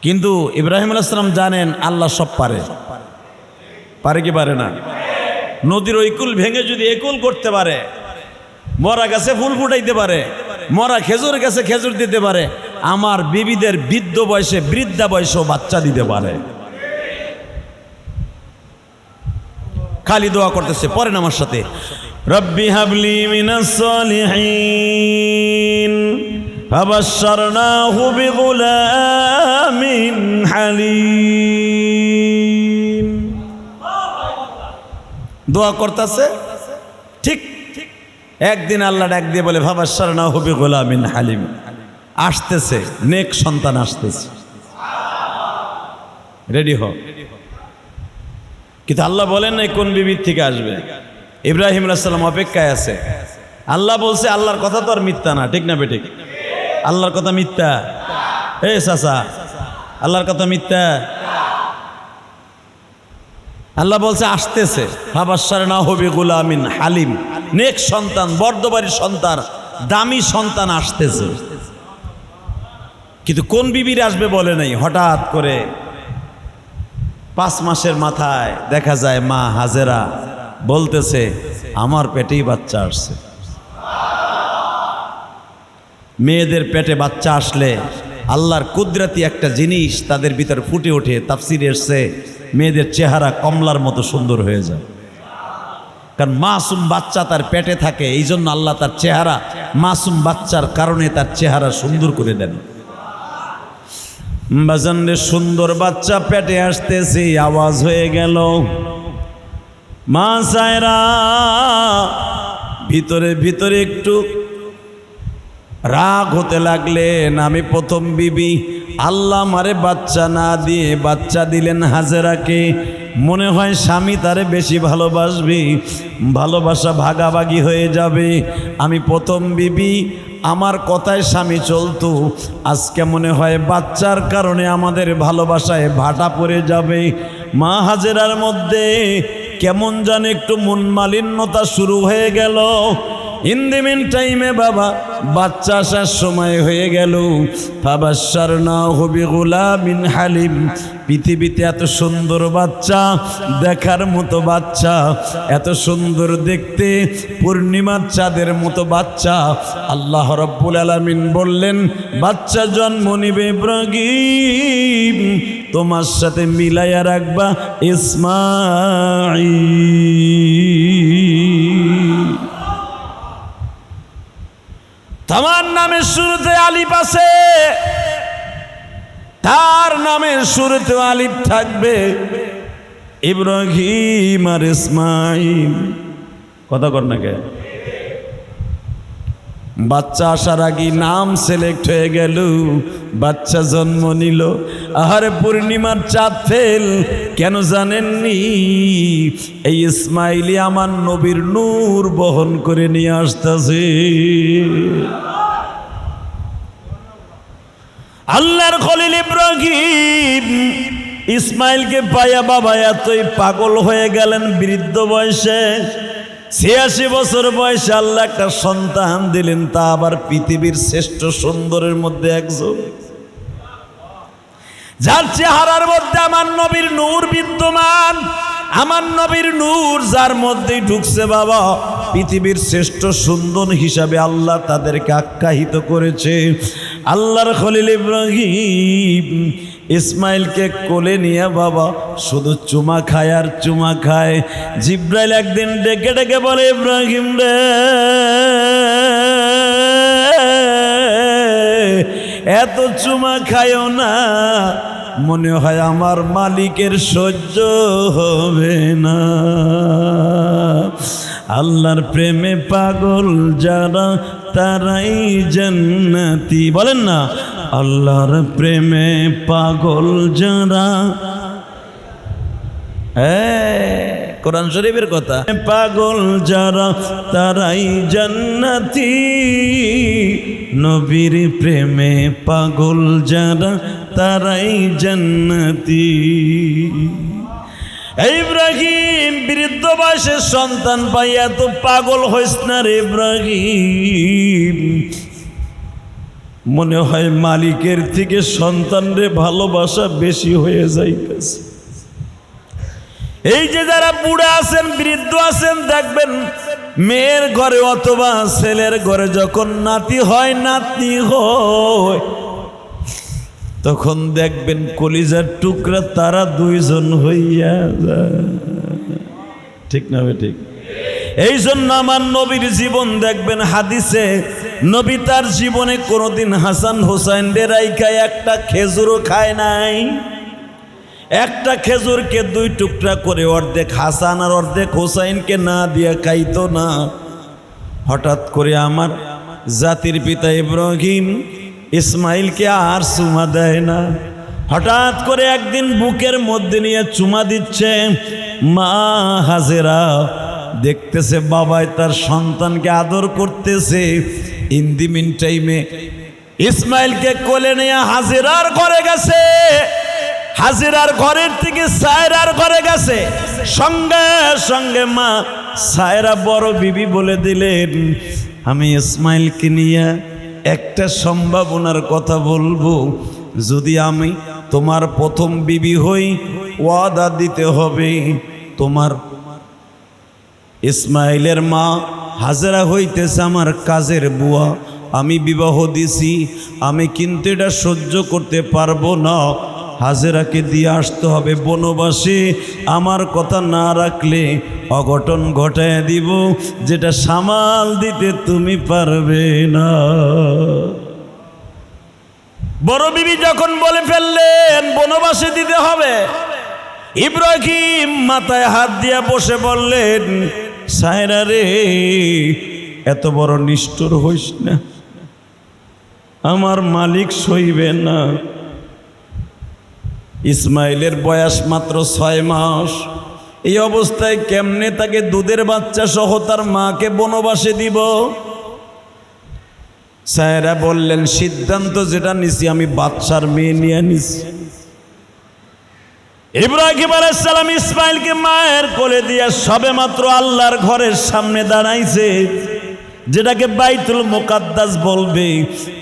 কিন্তু ইব্রাহিম আলাইহিস সালাম জানেন আল্লাহ সব পারে। পারে কি পারে না? নদীর ওই কুল ভেঙে যদি একুল করতে পারে, মরা গাছে ফুল ফুটাইতে পারে, মরা খেজুর গাছে খেজুর দিতে পারে, আমার বিবিদের বৃদ্ধ বয়সে বৃদ্ধা বয়সেও বাচ্চা দিতে পারে। খালি দোয়া করতেছে, পড়েন আমার সাথে, রব্বি হাবলি মিনাস সলিহিন ফাবাশশারনাহু বিগুলামিন হালিম। দোয়া করতেছে, ঠিক একদিন আল্লাহ ডাক দিয়ে বলে, ফাবাশশারনাহু বিগুলামিন হালিম, আসতেছে নেক সন্তান আসতেছে, রেডি হও। কিন্তু আল্লাহ বলেন নাই কোন বিবির থেকে আসবে। ইব্রাহিম আলাইহিস সালাম অপেক্ষায় আছে। আল্লাহ বলছে, আল্লাহর কথা তো আর মিথ্যা না, ঠিক না বেঠিক? আল্লাহর কথা মিথ্যা? চাচা, আল্লাহর কথা মিথ্যা? আল্লাহ বলছে আসতেছে, ফাবাশশার না হবে গুলামিন হালিম, নেক সন্তান, বর্ধবাড়ির সন্তান, দামি সন্তান আসতেছে। কিন্তু কোন বিবির আসবে বলে নাই। হঠাৎ করে 5 মাসের মাথায় দেখা যায় মা হাজেরা বলতেছে আমার পেটেই বাচ্চা আসছে। মেয়েদের পেটে বাচ্চা আসলে আল্লাহর কুদরতি একটা জিনিস তাদের ভিতর ফুটে ওঠে। তাফসিরে এসেছে মেয়েদের চেহারা কমলার মতো সুন্দর হয়ে যায়, কারণ মাসুম বাচ্চা তার পেটে থাকে, এই জন্য আল্লাহ তার চেহারা, মাসুম বাচ্চার কারণে তার চেহারা সুন্দর করে দেন। বাজানরে সুন্দর বাচ্চা পেটে আসতেছে, আওয়াজ হয়ে গেল মা সায়রা ভিতরে ভিতরে একটু রাগ হতে লাগলেন। আমি প্রথম বিবি, আল্লাহ আমারে বাচ্চা না দিয়ে বাচ্চা দিলেন হাজেরাকে, মনে হয় স্বামী তারে বেশি ভালোবাসবে, ভালোবাসা ভাগাভাগি হয়ে যাবে। আমি প্রথম বিবি, আমার কথায় স্বামী চলতো, আজকে মনে হয় বাচ্চার কারণে আমাদের ভালোবাসায় ভাটা পড়ে যাবে। মা হাজেরার মধ্যে কেমন জানে একটু মন মালিন্যতা শুরু হয়ে গেল। ইন দি মিন টাইমে বাবা বাচ্চা আসার সময় হয়ে গেল। ফাবাশশারনাহু বিগুলামিন হালিম, পৃথিবীতে এত সুন্দর বাচ্চা, দেখার মতো বাচ্চা, এত সুন্দর দেখতে, পূর্ণিমার চাঁদের মতো বাচ্চা। আল্লাহ রাব্বুল আলামিন বললেন বাচ্চা জন্ম নিবে ইব্রাহিম, তোমার সাথে মিলাইয়া রাখবা ইসমাঈল। তোমার নামের শুরুতে আলিফ আছে, তার নামের শুরুতে আলিফ থাকবে। ইব্রাহিম আর ইসমাঈল, কথা কর না কে? বাচ্চা আসার আগে নাম সিলেক্ট হয়ে গেল, বাচ্চা জন্ম নিল। আহারে পূর্ণিমার চাঁদ ফেল, কেন জানেননি? এই ইসমাইলি আমার নবীর নূর বহন করে নিয়ে আসতেছে। আল্লাহর খলিল ইব্রাহিম ইসমাইলকে পাইয়া বাবা এতই পাগল হয়ে গেলেন, বৃদ্ধ বয়সে 86 বছর বয়সে আল্লাহ একটা সন্তান দিলেন, তা আবার পৃথিবীর শ্রেষ্ঠ সুন্দরের মধ্যে একজন, যার চেহারার মধ্যে আমার নবীর নূর বিদ্যমান। আমার নবীর নূর যার মধ্যেই ঢুকছে বাবা, পৃথিবীর শ্রেষ্ঠ সুন্দর হিসাবে আল্লাহ তাদেরকে আখ্যায়িত করেছে। আল্লাহর খলিল ইব্রাহিম ইসমাইলকে কোলে নিয়ে বাবা শুধু চুমা খায় আর চুমা খায়। জিব্রাইল একদিন ডেকে ডেকে বলে ইব্রাহিম রে, এত চুমা খায়ও না, মনে হয় আমার মালিকের সহ্য হবে না। আল্লাহর প্রেমে পাগল যারা তারাই জান্নাতি, বলেন না আল্লাহর প্রেমে পাগল যারা, কোরআন শরীফের কথা, পাগল যারা তারাই জান্নাতি, নবীর প্রেমে পাগল যারা তারাই জান্নাতি। ইব্রাহিম বৃদ্ধ বয়সের সন্তান পাইয়া তো পাগল হইস না রে ইব্রাহিম, মনে হয় মালিকের থেকে সন্তানরে ভালোবাসা বেশি হয়ে যাইতেছে। এই যে যারা বুড়া আছেন, বৃদ্ধ আছেন, দেখবেন মেয়ের ঘরে অথবা ছেলের ঘরে যখন নাতি হয়, নাতনি হয়, তখন দেখবেন কলিজার টুকরা তারা দুইজন হইয়া যায়, ঠিক না ঠিক? এই জন্য আমার নবীর জীবন দেখবেন হাদিসে, নবী তার জীবনে কোনোদিন হাসান হোসাইন রাইখায় একটা খেজুরও খায় নাই। একটা খেজুরকে 2 টুকরা করে অর্ধেক হাসান আর অর্ধেক হোসাইনকে না দিয়ে খাইতো না। হঠাৎ করে আমার জাতির পিতা ইব্রাহিম ইসমাইলকে আর চুমা দেয় না। হঠাৎ করে একদিন বুকের মধ্যে নিয়ে চুমা দিচ্ছে। মা হাজেরা দেখতেছে বাবাই তার সন্তানকে আদর করতেছে। ইন দি মিন টাইমে ইসমাইলকে কোলে নিয়ে হাজেরার ঘরে গেছে। হাজিরার ঘরের থেকে সায়রার ঘরে গেছে। সঙ্গে সঙ্গে মা সায়রা বড় বিবি বলে দিলেন, আমি ইসমাইলকে নিয়ে একটা সম্ভাবনার কথা বলবো, যদি আমি তোমার প্রথম বিবি হই ওয়াদা দিতে হবে তোমার ইসমাইলের মা হাজেরা হইতেছে আমার কাজের বুয়া, আমি বিবাহ দিছি, আমি কিন্তু এটা সহ্য করতে পারবো না, হাজেরাকে দিয়ে আসতে হবে বনবাসে, আমার কথা না রাখলে অঘটন ঘটায় দিব, যেটা সামাল দিতে তুমি পারবে না। বড় বিবি যখন বলে ফেললেন বনবাসে দিতে হবে, ইব্রাহিম মাথায় হাত দিয়া বসে বললেন, সায়রা রে, এত বড় নিষ্ঠুর হইস না, আমার মালিক সইবে না। ইসমাইলের বয়স মাত্র 6 মাস, এই অবস্থায় কেমনে তাকে দুধের বাচ্চা সহ তার মাকে বনবাসে দিব? সায়রা বললেন, সিদ্ধান্ত যেটা নিছি আমি বাদশার মেয়ে নিয়ে নিছি। ইব্রাহিম আলাইহিস সালাম ইসমাইলকে মায়ের কোলে দিয়ে সবে মাত্র আল্লাহর ঘরের সামনে দাঁড়াইছে, যেটাকে বাইতুল মুকাদ্দাস বলবে।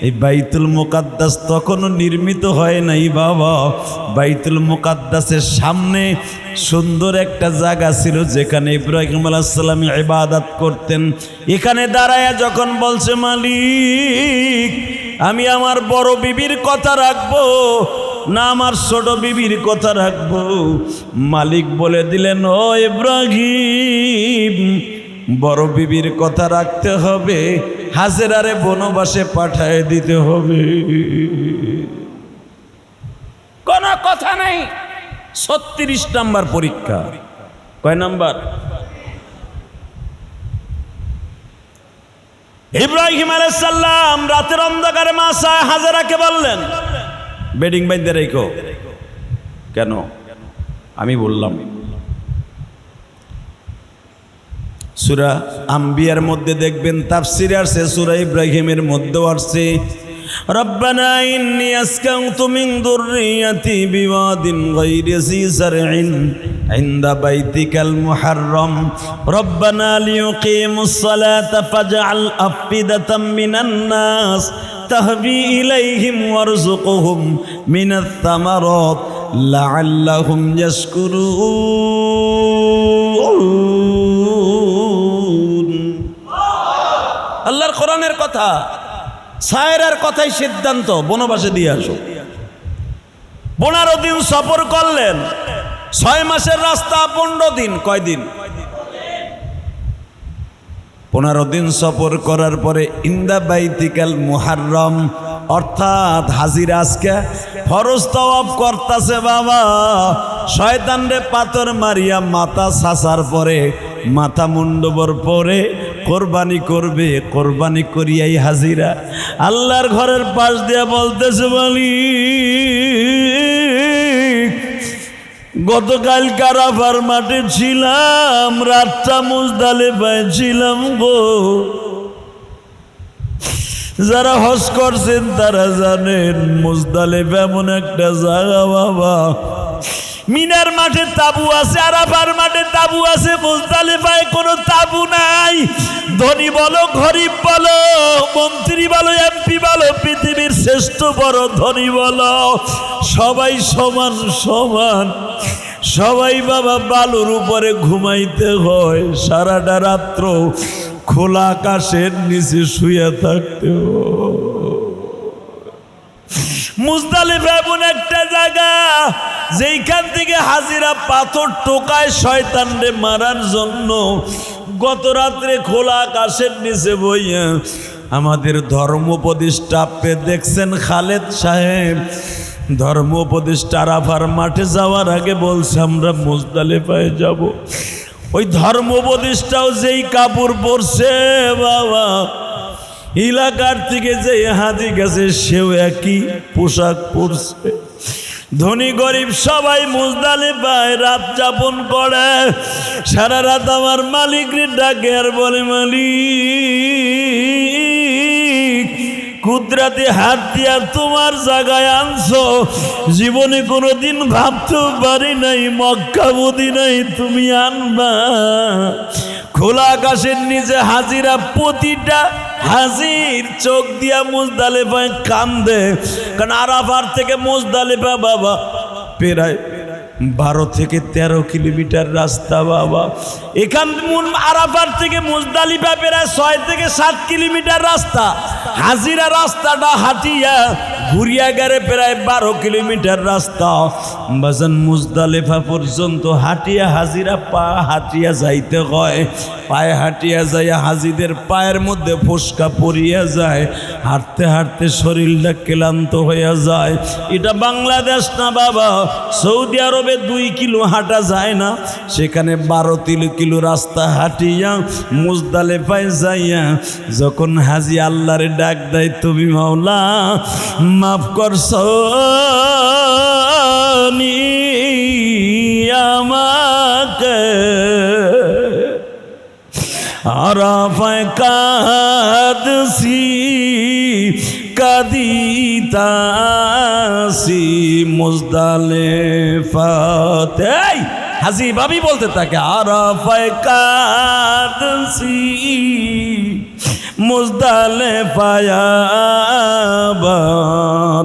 এই বাইতুল মুকাদ্দাস তখনও নির্মিত হয় নাই বাবা। বাইতুল মুকাদ্দাসের সামনে সুন্দর একটা জায়গা ছিল যেখানে ইব্রাহিম আলাইহিস সালাম ইবাদত করতেন। এখানে দাঁড়ায়া যখন বলছে, মালিক আমি আমার বড় বিবির কথা রাখবো না আমার ছোট বিবির কথা রাখবো? মালিক বলে দিলেন, ও ইব্রাহিম, বড় বিবির কথা রাখতে হবে, হাজেরারে বনবাসে পাঠায় দিতে হবে। কোনো কথা নাই। 36 নাম্বার পরীক্ষা। কয় নাম্বার? ইব্রাহিম আলাইহিস সালাম রাতের অন্ধকারে মা হাজেরাকে বললেন, বেডিং বাইন্দে রেখো। কেন? আমি বললাম, সূরা আম্বিয়ার মধ্যে দেখবেন তাফসিরে আসছে, সূরা ইব্রাহিমের মধ্যেও আসছে, রব্বানা ইন্নী আসকানতু মিন যুররিয়াতি বিওয়াদিন গায়রি যী যারইন ইনদা বাইতিকাল মুহাররম রব্বানা লিয়ুকিমুস সালাতা ফাজআল আফিদাতাম মিনান নাস তাহবি ইলাইহিম ওয়ারযুকহুম মিনাত থামারাত লাআল্লাহুম ইয়াশকুরুন। আল্লাহর কোরআনের কথা, সায়রার কথাই সিদ্ধান্ত, বনবাসে দিয়ে আসো। 15 দিন সফর করলেন, 6 মাসের রাস্তা 15 দিন। কয় দিন? 15 দিন সফর করার পরে ইন্দা বাইতিকাল মুহাররম, অর্থাৎ হাজিরা আজকে ফরজ তওয়াফ করতেছে বাবা। শয়তান রে পাথর মারিয়া মাথা ছাসার পরে, মাথা মুন্ডবর পরে কোরবানি করবে। কোরবানি করিয়াই হাজিরা আল্লাহর ঘরের পাশ দিয়া বলতেছে, বলি গতকাল আরাফার মাঠে ছিলাম, রাতটা মুজদালিফায় ছিলাম গো। যারা হজ করছেন তারা জানেন মুজদালিফা এমন একটা জায়গা বাবা, মিনার মাঠে তাবু আছে, আরাফার মাঠে তাবু আছে, মুজদালিফায় কোনো তাবু নাই। ধনী বলো, গরিব বলো, মন্ত্রী বলো, এমপি বলো, পৃথিবীর শ্রেষ্ঠ বড় ধনী বলো, সবাই সমান সমান। সবাই বাবা বালুর উপরে ঘুমাইতে হয়, সারাটা রাত্র খোলা আকাশের নিচে শুয়ে থাকতে হয়। মুজদালিফা এমন একটা জায়গা যেইখান থেকে হাজিরা পাথর টোকায় শয়তানরে মারার জন্য। গত রাত্রে খোলা আকাশের নিচে বইয়া আমাদের ধর্ম উপদেষ্টা, আপনি দেখছেন খালেদ সাহেব, ধর্ম উপদেষ্টা আরাফার মাঠে যাওয়ার আগে বলছে আমরা মুজদালিফায় যাব। ওই ধর্ম উপদেষ্টাও যেই কাপড় পরছে বাবা, এলাকার থেকে যে হাজি গেছে সেও একই পোশাক পরছে। ধনী গরিব সবাই মুজদালিফায় রাত যাপন করে। সারা রাত আমার মালিক ডাকে আর বলে, মালিক কুদরতি হাত দিয়া তোমার জায়গায় আনছো, জীবনে কোনোদিন ভাবতেও পারি নাই মক্কা মদিনায় তুমি আনবা। খোলা আকাশের নিচে হাজিরা, প্রতিটা হাজির চোখ দিয়া মুজদালিফায় কান্দে, কারণ আরাফার থেকে মুজদালিফা বাবা প্রায় 12 থেকে 13 কিলোমিটার রাস্তা বাবা। এখান আরাফার থেকে মুজদালিফা প্রায় 6 থেকে 7 কিলোমিটার রাস্তা। হাজিরা রাস্তাটা হাঁটিয়া ঘুরিয়া গেলে প্রায় 12 কিলোমিটার রাস্তা। বাজান মুজদালিফা পর্যন্ত হাঁটিয়া হাজিরা পা হাঁটিয়া যাইতে হয়। পায়ে হাঁটিয়া যাইয়া হাজিদের পায়ের মধ্যে ফোসকা পড়িয়া যায়, হাঁটতে হাঁটতে শরীরটা ক্লান্ত হইয়া যায়। এটা বাংলাদেশ না বাবা, সৌদি আরবে 2 কিলো হাঁটা যায় না, সেখানে 12 কিলো রাস্তা হাঁটিয়া মুজদালিফায় যাইয়া যখন হাজি আল্লাহরে ডাক দেয়, তুমি মাওলা মাফ করছো আমাকে, আরাফায় কাঁদছি কাঁদিতাছি মুজদালিফাতে। হাজি ভাবি বলতে থাকে, আরাফায় কাঁদছি মুজদালিফায় আবার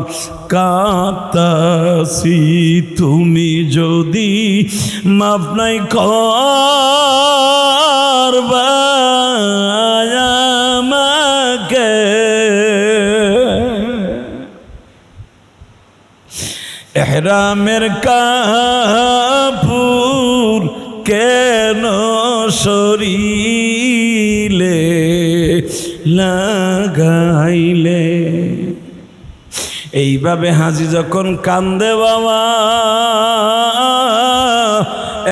কাঁদতাছি, তুমি যদি মাফ নাই করবা আমাকে। এহরামের কাপড় কেন শরীরে লাগাইলে? এইভাবে হাজি যখন কান্দে বাবা,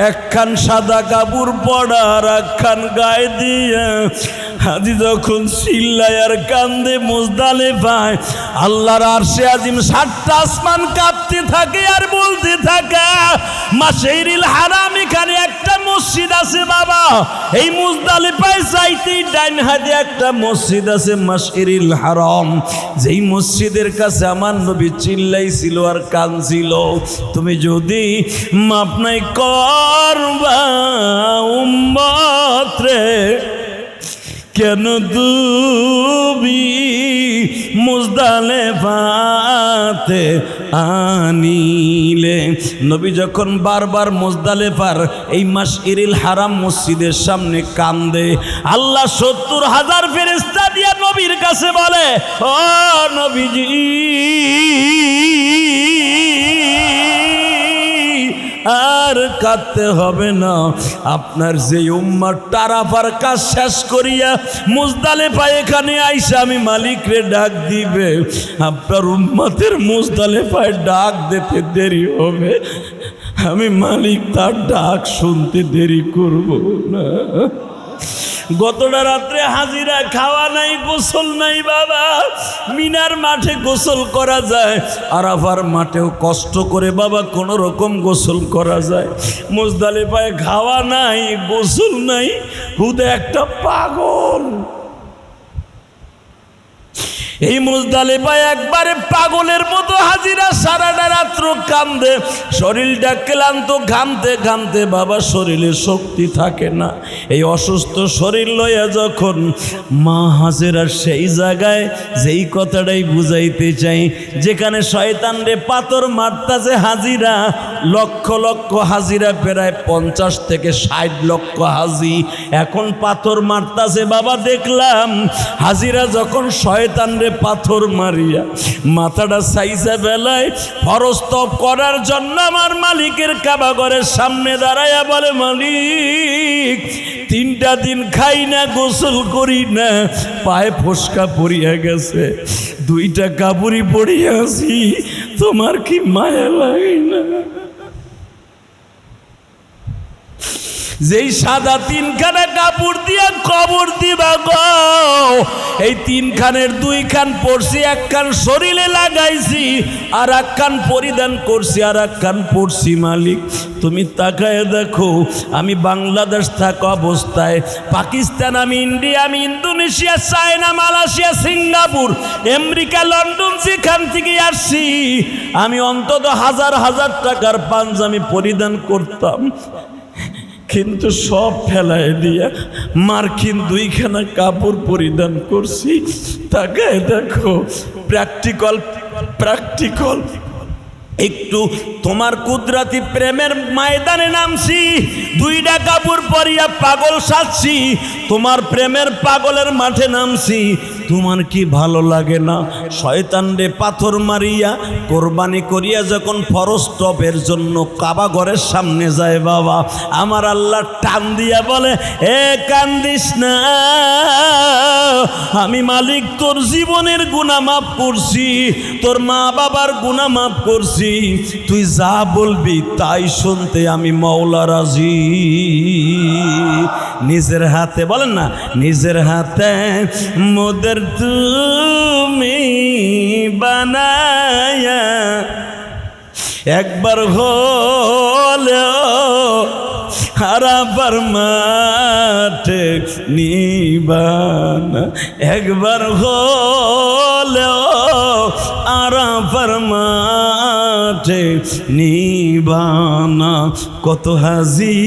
একখান সাদা কাপড় পড়া আর একখান গায়ে দিয়া হাজি যখন চিল্লায় আর কান্দে মুজদালিফায়, আল্লাহর আরশে আজিম 7টা আসমান কাঁপতে থাকে আর বলতে থাকে, মাশাইরিল হারাম এখানে একটা মসজিদ আছে বাবা। এই মুজদালিফায় যাইতেই ডাইন হাতে একটা মসজিদ আছে মাশাইরিল হারাম, যেই মসজিদের কাছে আমার নবী চিল্লাইছিল আর কাঁদছিল, তুমি যদি মাপ নাই করবা উম্মত রে, কেন তুমি মুজদালিফাতে আনিলে? নবী যখন বারবার মুজদালিফার এই মাশাইরিল হারাম মসজিদের সামনে কান্দে, আল্লাহ 70,000 ফেরেশতা দিয়া নবীর কাছে বলে, ও নবীজি আর কাঁদতে হবে না, আপনার যে উম্মত আরাফার কাজ শেষ করিয়া মুজদালিফা এখানে আইসা আমি মালিকরে ডাক দিবে, আপনার উম্মতের মুজদালিফায় ডাক দিতে দেরি হবে, আমি মালিক তার ডাক শুনতে দেরি করব না। গতটা রাত্রে হাজিরা খাওয়া নাই, গোসল নাই বাবা। মিনার মাঠে গোসল করা যায়, আরাফার মাঠেও কষ্ট করে বাবা কোনো রকম গোসল করা যায়। মুজদালিফায় খাওয়া নাই, গোসল নাই, হুদে একটা পাগল। এই মুজদালিফায় একবারে পাগলের মতো হাজিরা সারাটা রাত্র কান্দে, শরীরটা ক্লান্ত, ঘামতে ঘামতে বাবা শরীরে শক্তি থাকে না। এই অসুস্থ শরীর লইয়া যখন মা হাজিরা সেই জায়গায় যেই কথাটাই বুঝাইতে চাই, যেখানে শয়তান রে পাথর মারতাছে হাজিরা, লক্ষ লক্ষ হাজিরা, প্রায় 50 থেকে 60 লক্ষ হাজি এখন পাথর মারতাছে বাবা। দেখলাম হাজিরা যখন শয়তান পাথর মারিয়া মাথাটা সাইজা বেলায় ফরজ তওব করার জন্য আমার মালিকের কাবা ঘরের সামনে দাঁড়াইয়া বলে, মালিক 3টা দিন খাই না, গোসল করি না, পায়ে ফোসকা পড়িয়া গেছে, 2টা কাপড়ই পড়িয়া আছি, তোমার কি মায়া লাগে না? যেই সাদা তিনখানা কাপড় দিয়া কবর দিবা গো, এই তিনখানের দুই খান পরছি, এক খান শরীরে লাগাইছি, আর এক খান পরিধান করছি, আর এক খান পরছি। মালিক তুমি তাকায় দেখো, আমি বাংলাদেশ থাকা অবস্থায়, পাকিস্তান, আমি ইন্ডিয়া, আমি Indonesia, China, Malaysia, Singapore, America, London, যেখান থেকে আসছি, আমি অন্তত হাজার হাজার টাকার পাঞ্জাবি পরিধান করতাম, কিন্তু সব ফেলায় দিয়া মার্কিন দুইখানা কাপড় পরিধান করছি। তাকায় দেখো, প্র্যাকটিক্যাল একটু তোমার কুদরতি প্রেমের ময়দানে নামছি, দুইটা কাপড় পরিয়া পাগল সাজছি, তোমার প্রেমের পাগলের মাঠে নামছি। তোমার কি ভালো লাগে না শয়তান রে পাথর মারিয়া কোরবানি করিয়া যখন ফরজ টপের জন্য কাবা ঘরের সামনে যায়, বাবা আমার আল্লাহ টান দিয়া বলে, এ কান্দিস না, আমি মালিক তোর জীবনের গুনাহ মাফ করছি, তোর মা বাবার গুনাহ মাফ করছি, তুই যা বলবি তাই শুনতে আমি মওলা রাজি। নিজের হাতে, বলেন না, নিজের হাতে মোদের তুমি বানায়া একবার হলেও আরাফার মাঠে নিবানা, একবার হলেও আরাফার মাঠে নিবানা। কত হাজি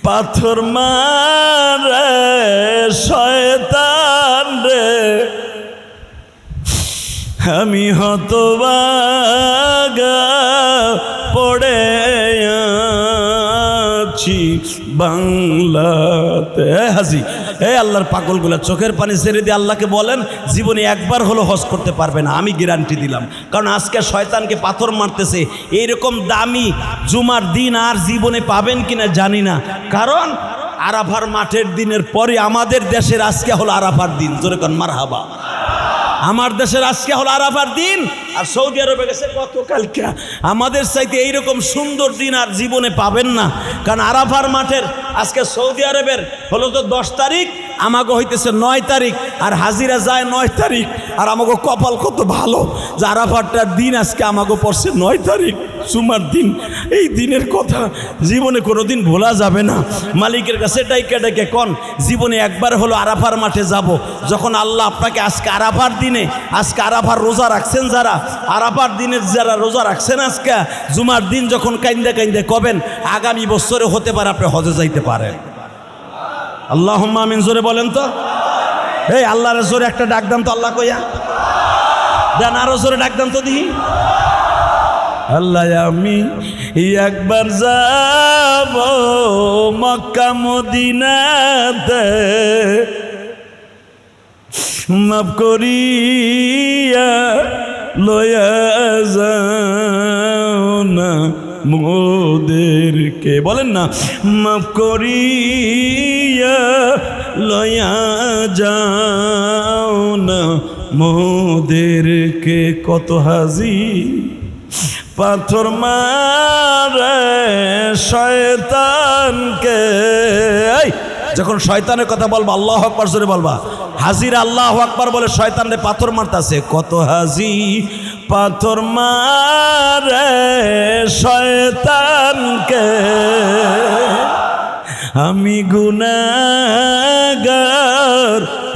পাথর মারে শয়তান রে, আমি হতভাগা পড়ে আছি বাংলাতে। হাজি, এই আল্লাহর পাগলগুলা চোখের পানি ছেড়ে দিয়ে আল্লাহকে বলেন, জীবনে একবার হলো হজ করতে পারবে না, আমি গ্যারান্টি দিলাম। কারণ আজকে শয়তানকে পাথর মারতেছে, এইরকম দামি জুমার দিন আর জীবনে পাবেন কিনা জানি না। কারণ আরাফার মাঠের দিনের পরে আমাদের দেশের আজকে হলো আরাফার দিন। জোরে কোন মারহাবা। আমার দেশের আজকে হলো আরাফার দিন, আর সৌদি আরবে গেছে গতকালকে। আমাদের চাইতে এইরকম সুন্দর দিন আর জীবনে পাবেন না। কারণ আরাফার মাঠের আজকে সৌদি আরবের হলো তো 10 তারিখ, আমাকে হইতেছে 9 তারিখ, আর হাজিরা যায় 9 তারিখ। আর আমাকে কপাল কত ভালো যে আরাফারটার দিন আজকে আমাকে পড়ছে 9 তারিখ, জুমার দিন। এই দিনের কথা জীবনে কোনো দিন ভোলা যাবে না। মালিকের কাছে ডাইকে কোন জীবনে একবার হলো আরাফার মাঠে যাব। যখন আল্লাহ আপনাকে আজকে আরাফার দিনে, আজকে আরাফার রোজা রাখছেন যারা, আরাফার দিনের যারা রোজা রাখছেন, আজকে জুমার দিন যখন কাইন্দে কাইন্দে কবেন, আগামী বছরে হতে পারে আপনি হজে যাইতে পারেন। আল্লাহুম্মা আমিন। জোরে বলেন তো, এই আল্লাহর জোরে একটা ডাক দাম তো, আল্লাহ কইয়া দেন, আরো জোরে ডাক দাম তো দিই। আল্লাহ আমি একবার যাব মক্কা মদিনাতে, মাফ করিয়া লয়া যাও না মোদেরকে। বলেন না, মাফ করিয়া লয়া যাও না মোদেরকে। কত হাজি পাথর মারে শয়তানকে। যখন শয়তানের কথা বলবা আল্লাহু আকবার জোরে বলবা। হাজির আল্লাহু আকবার বলে শয়তানরে পাথর মারতাছে। কত হাজি পাথর মারে শয়তানকে, আমি গুনাহগার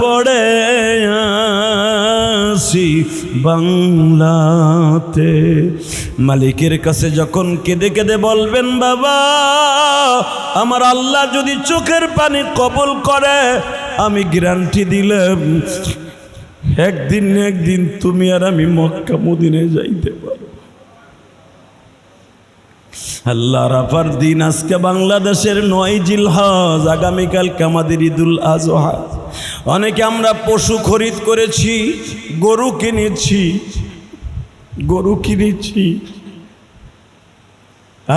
পড়ে আসি বাংলাতে। মালিকের কাছে যখন কেঁদে কেঁদে বলবেন, বাবা আমার আল্লাহ যদি চোখের পানি কবুল করে, আমি গ্যারান্টি দিলাম একদিন না একদিন তুমি আর আমি মক্কা মদিনায় যাইতে পারো। আল্লাহ আরাফার দিন আজকে বাংলাদেশের 9 জিলহজ, আগামীকাল আমাদের ঈদুল আজহা। অনেকে আমরা পশু খরিদ করেছি, গরু কিনেছি,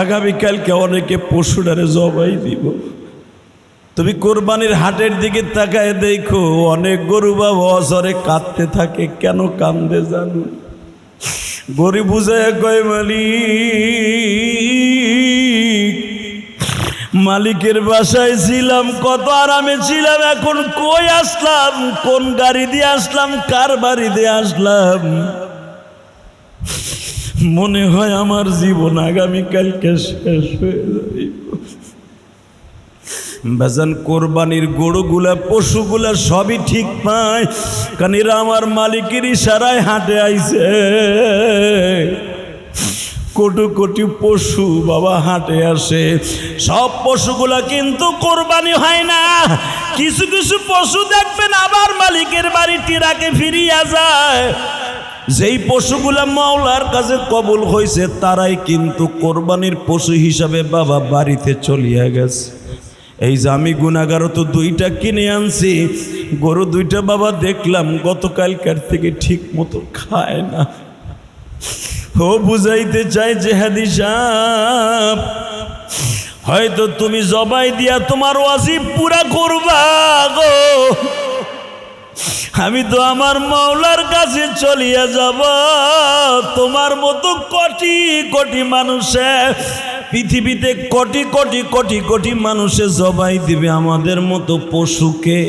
আগামীকালকে অনেকে পশুটারে জবাই দিব। তুমি কোরবানির হাটের দিকে তাকায় দেখো, অনেক গরু বাবা অজরে কাঁদতে থাকে। কেন কান্দে জানো? গরিব বুঝায় কয়, মালিক মালিকের বাসায় ছিলাম, কত আরামে ছিলাম, এখন কই আসলাম, কোন গাড়ি দিয়ে আসলাম, কার বাড়ি দিয়ে আসলাম। মনে হয় আমার জীবন আগামীকালকে শেষ হয়ে যাবে। বাজান কোরবানির গরুগুলা পশুগুলা সবই ঠিক পায়, কারণ এরা আমার মালিকের ইশারায় হাটে আইছে। কোটি কোটি পশু বাবা হাটে আসে, সব পশুগুলা কিন্তু কোরবানি হয় না। কিছু কিছু পশু দেখবেন আবার মালিকের বাড়ি টিরাকে ফিরিয়া যায়। যেই পশুগুলা মাওলার কাছে কবুল হয়েছে তারাই কিন্তু কোরবানির পশু হিসাবে বাবা বাড়িতে চলিয়া গেছে। এই যে আমি গুনাহগারও তো দুইটা কিনে আনছি, গরু দুইটা বাবা দেখলাম গতকালকার থেকে ঠিক মতো খায় না। ও বুঝাইতে চাই যে হাদি সাহেব, হয়তো তুমি জবাই দিয়া তোমার ওয়াজিব পুরা করবা গো, আমি তো আমার মাওলার কাছে চলিয়া যাব। তোমার মতো কোটি কোটি মানুষে পৃথিবীতে কোটি কোটি কোটি কোটি মানুষে জবাই দিবে আমাদের মতো পশুকে।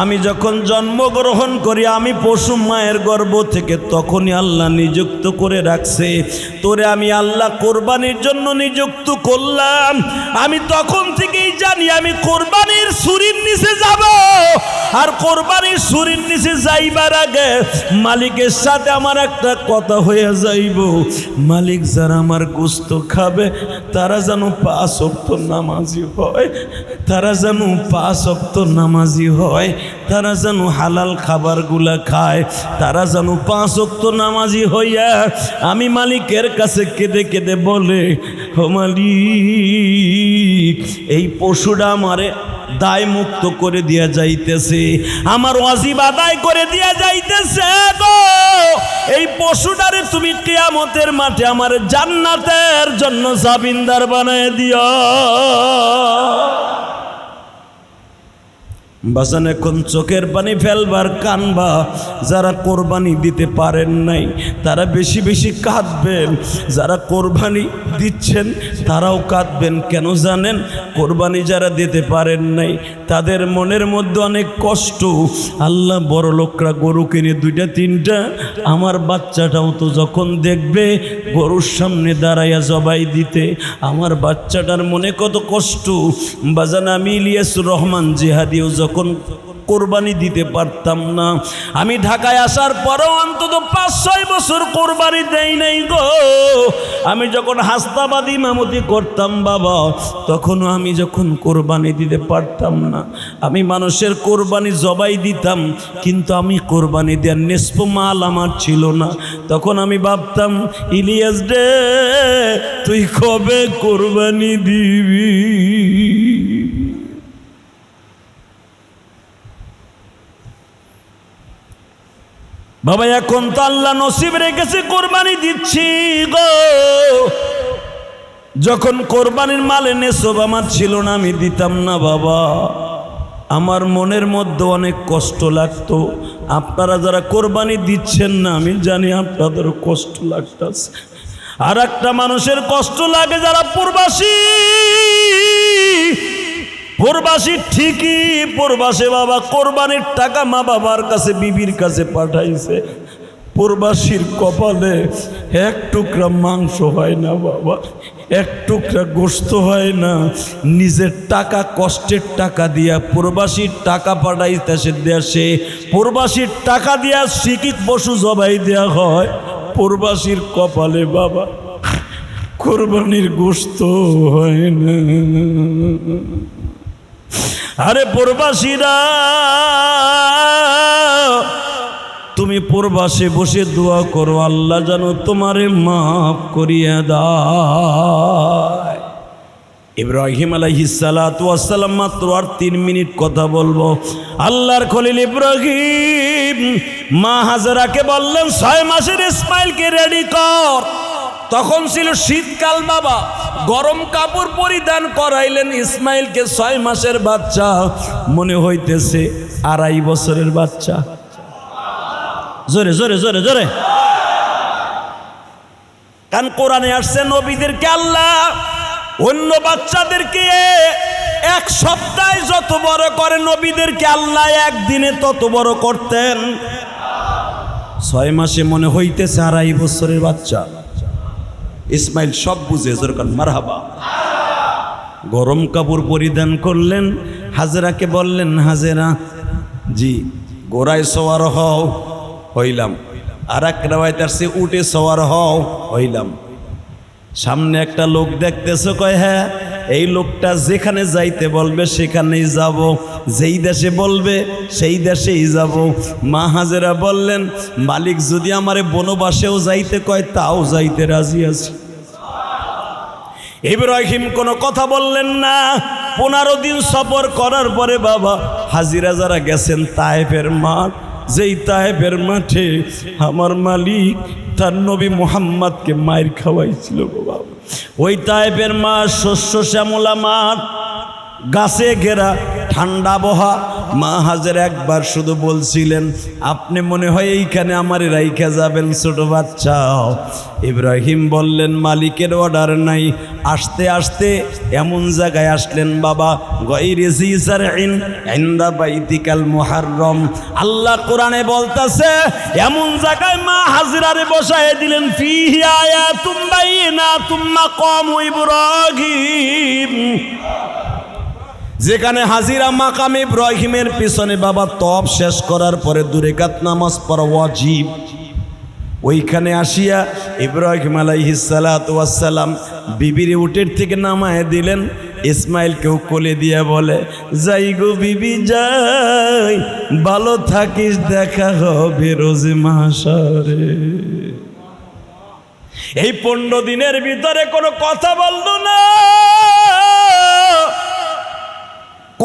আমি যখন জন্মগ্রহণ করি আমি পশু মায়ের গর্ভ থেকে তখনই আল্লাহ নিযুক্ত করে রাখছে। তোরে আমি আল্লাহ কোরবানির জন্য নিযুক্ত করলাম। আমি তখন থেকেই জানি আমি কোরবানির ছুরির নিচে যাব, আর কোরবানির ছুরির নিচে যাইবার আগে মালিকের সাথে আমার একটা কথা হয়ে যাইব, মালিক যারা আমার গোশত খাবে তারা যেন 5 ওয়াক্ত নামাজি হয়, তারা যেন 5 ওয়াক্ত নামাজি হয়, তারা যেন হালাল খাবারগুলা খায়, তারা যেন 5 ওয়াক্ত নামাজি হইয়া আমি মালিকের কাছে কেঁদে কেঁদে বলে, ও মালিক এই পশুটা আমারে দায় মুক্ত করে দিয়া যাইতেছে, আমার ওয়াজিব আদায় করে দিয়া যাইতেছে গো। এই পশুটারে তুমি কিয়ামতের মাঠে আমার জান্নাতের জন্য জামিনদার বানায় দিও। বাসান এখন চোখের পানি ফেলবার কানবা। যারা কোরবানি দিতে পারেন নাই তারা বেশি বেশি কাঁদবেন, যারা কোরবানি দিচ্ছেন তারাও কাঁদবেন। কেন জানেন? কোরবানি যারা দিতে পারেন নাই তাদের মনের মধ্যে অনেক কষ্ট। আল্লাহ বড় লোকরা গরু কিনে 2টা 3টা, আমার বাচ্চাটাও তো যখন দেখবে গরুর সামনে দাঁড়াইয়া জবাই দিতে, আমার বাচ্চাটার মনে কত কষ্ট। বাজান আমি ইলিয়াসুর রহমান জিহাদিও যখন কোরবানি দিতে পারতাম না, আমি ঢাকায় আসার পরেও অন্তত 5-6 বছর কোরবানি দেই নাই গো। আমি যখন হাসনাবাদ ইমামতি করতাম বাবা, তখনও আমি যখন কোরবানি দিতে পারতাম না, আমি মানুষের কোরবানি জবাই দিতাম, কিন্তু আমি কোরবানি দেওয়ার নিষ্প মাল আমার ছিল না। তখন আমি ভাবতাম, ইলিয়াস রে তুই কবে কোরবানি দিবি? বাবা এখন তো আল্লাহ নসিব রেখেছে কোরবানি দিচ্ছি গো। যখন কোরবানির মালে নেসব আমার ছিল না আমি দিতাম না বাবা, আমার মনের মধ্যে অনেক কষ্ট লাগতো। আপনারা যারা কোরবানি দিচ্ছেন না আমি জানি আপনাদের কষ্ট লাগতেছে। আর একটা মানুষের কষ্ট লাগে যারা প্রবাসী। প্রবাসী ঠিকই প্রবাসে বাবা কোরবানির টাকা মা বাবার কাছে বিবির কাছে পাঠাইছে, প্রবাসীর কপালে 1 টুকরা মাংস হয় না বাবা, 1 টুকরা গোশত হয় না। নিজের টাকা কষ্টের টাকা দিয়া প্রবাসীর টাকা পাঠাইতেছে দেশে, প্রবাসীর টাকা দিয়া শিকিত পশু জবাই দেয়া হয়। প্রবাসীর কপালে বাবা কোরবানির গোশত হয় না। আরে প্রবাসীরা তুমি প্রবাসে বসে দোয়া করো আল্লাহ যেন তোমারে মাফ করিয়া দেয়। ইব্রাহিম আলাইহিস সালাতু ওয়াস সালাম মাত্র আর 3 মিনিট কথা বলবো। আল্লাহর খলিল ইব্রাহিম মা হাজরাকে বললেন 6 মাসের ইসমাইলকে রেডি কর। তখন ছিল শীতকাল বাবা, গরম কাপড় পরিধান করাইলেন ইসমাইলকে। 6 মাসের বাচ্চা, মনে হইতেছে 2.5 বছরের বাচ্চা। জোরে জোরে জোরে জোরে, কারণ কোরআনে আসছে নবীদেরকে আল্লাহ অন্য বাচ্চাদেরকে এক সপ্তাহে যত বড় করে নবীদেরকে আল্লাহ একদিনে তত বড় করতেন। 6 মাসে মনে হইতেছে 2.5 বছরের বাচ্চা। ইসমাইল সব বুঝে যেরকম মারহাবা। গরম কাপড় পরিধান করলেন, হাজেরাকে বললেন, হাজেরা জি ঘোড়ায় সওয়ার হও, হইলাম। আর এক রাওয়ায়াত আছে উটে সওয়ার হও, হইলাম। সামনে একটা লোক দেখতেছো, কয় হ্যাঁ এই লোকটা যেখানে যাইতে বলবে সেখানেই যাব, যেই দেশে বলবে সেই দেশেই যাব। মা হাজেরা বললেন, মালিক যদি আমারে বনবাসেও যাইতে কয় তাও যাইতে রাজি আছি। ইব্রাহিম কোনো কথা বললেন না। 15 দিন সফর করার পরে বাবা হাজিরা যারা গেছেন তায়েফের মাঠ, যেই তায়েফের মাঠে আমার মালিক তার নবী মুহাম্মদকে মায়ের খাওয়াইছিল বাবা। ওই তায়েফের মাঠ শস্য শ্যামলা মাঠ, গাছে ঘেরা, ঠান্ডা বহা। মা হাজের একবার শুধু বলছিলেন, আপনি মনে হয় এইখানে আমার রাইখা যাবেন ছোট বাচ্চা। ইব্রাহিম বললেন, মালিকের অর্ডার নাই। আসতে আসতে এমন জায়গায় আসলেন বাবা, গায়রি জি জারইন ইনদা বাইতিকাল মুহাররম। আল্লাহ কোরআনে বলতাছে এমন জায়গায় মা হাজরারে বসায় দিলেন, ফিহি আয়াতুম বাইয়িনাতুম মাকামু ইব্রাহিম, যেখানে হাজিরা মাকাম ইব্রাহিমের পিছনে বাবা তপ শেষ করার পরে 2 রাকাত নামাজ পড়া ওয়াজিব। ওইখানে আসিয়া ইব্রাহিম আলাইহিস সালাতু ওয়াস সালাম বিবির উটের থেকে নামায় দিলেন। ইসমাইলকেও কোলে দিয়া বলে, যাই গো বিবি যাই, ভালো থাকিস, দেখা হবে রোজ মাহশারে। এই 15 দিনের ভিতরে কোনো কথা বললো না।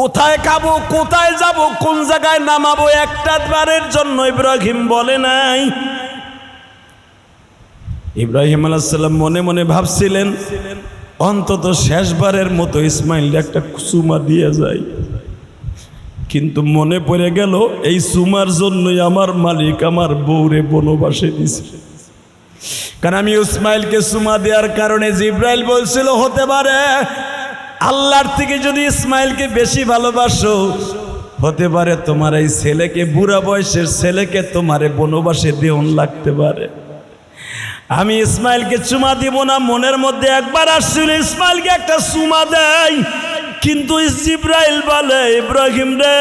কোথায় খাবো, কোথায় যাব, কোন জায়গায় নামাবো, একটা বারের জন্য ইব্রাহিম বলে নাই। ইব্রাহিম আলাইহিস সালাম মনে মনে ভাবছিলেন, অন্তত শেষবারের মতো ইসমাইল একটা চুমা দিয়ে যায়। কিন্তু মনে পড়ে গেল এই চুমার জন্যই আমার মালিক আমার বউরে বনবাসে দিছে। কারণ আমি ইসমাইলকে চুমা দেওয়ার কারণে জিব্রাইল বলছিল, হতে পারে আল্লাহর থেকে যদি ইসমাইলকে বেশি ভালোবাসো, হতে পারে তোমার এই ছেলেকে, বুড়া বয়সের ছেলেকে তোমারে বনবাসে দেওন লাগতে পারে। আমি ইসমাইলকে চুমা দিব না, মনের মধ্যে একবার আসছিল ইসমাইলকে একটা চুমা দেয়। কিন্তু জিব্রাইল বলে, ইব্রাহিম রে,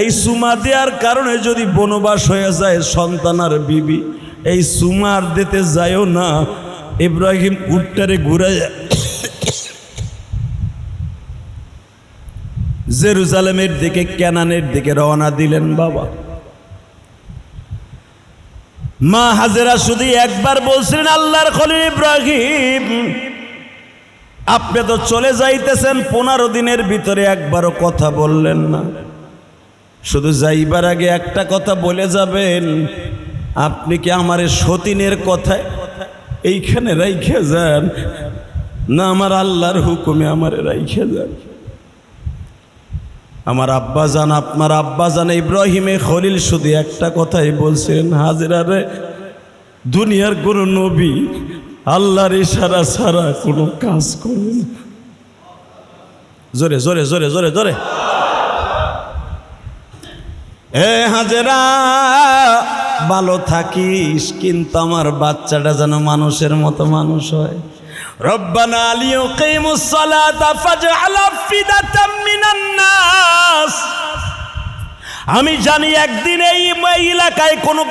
এই চুমা দেওয়ার কারণে যদি বনবাস হয়ে যায় সন্তান আর বিবি, এই চুমার দিতে যায়ও না। ইব্রাহিম উটটারে ঘুরে জেরুজালেমের দিকে, কেনানের দিকে রওনা দিলেন বাবা। মা হাজেরা শুধু একবার বলছিলেন, আল্লাহর খলিল ইব্রাহিম, আপনি তো চলে যাইতেছেন, 15 দিনের ভিতরে একবারও কথা বললেন না। শুধু যাইবার আগে একটা কথা বলে যাবেন, আপনি কি আমার সতীনের কথায় এইখানে রাইখে যান, না আমার আল্লাহর হুকুমে আমার রাইখে যান? আমার আব্বা জান, আপনার আব্বা জান ইব্রাহিমে খলিল শুধু একটা কথাই বলছিলেন, হাজেরা রে, দুনিয়ার কোনো নবী আল্লাহর ইশারা ছাড়া কোনো কাজ করে না। জোরে জোরে জোরে জোরে জোরে। এ হাজেরা, ভালো থাকিস, কিন্তু আমার বাচ্চাটা যেন মানুষের মতো মানুষ হয়। রব্বানা লিয়ুকিমুস সালাতা ফাজআল আফিদাতাম মিনান নাস। আমি জানি একদিন এই এলাকায় কোনো,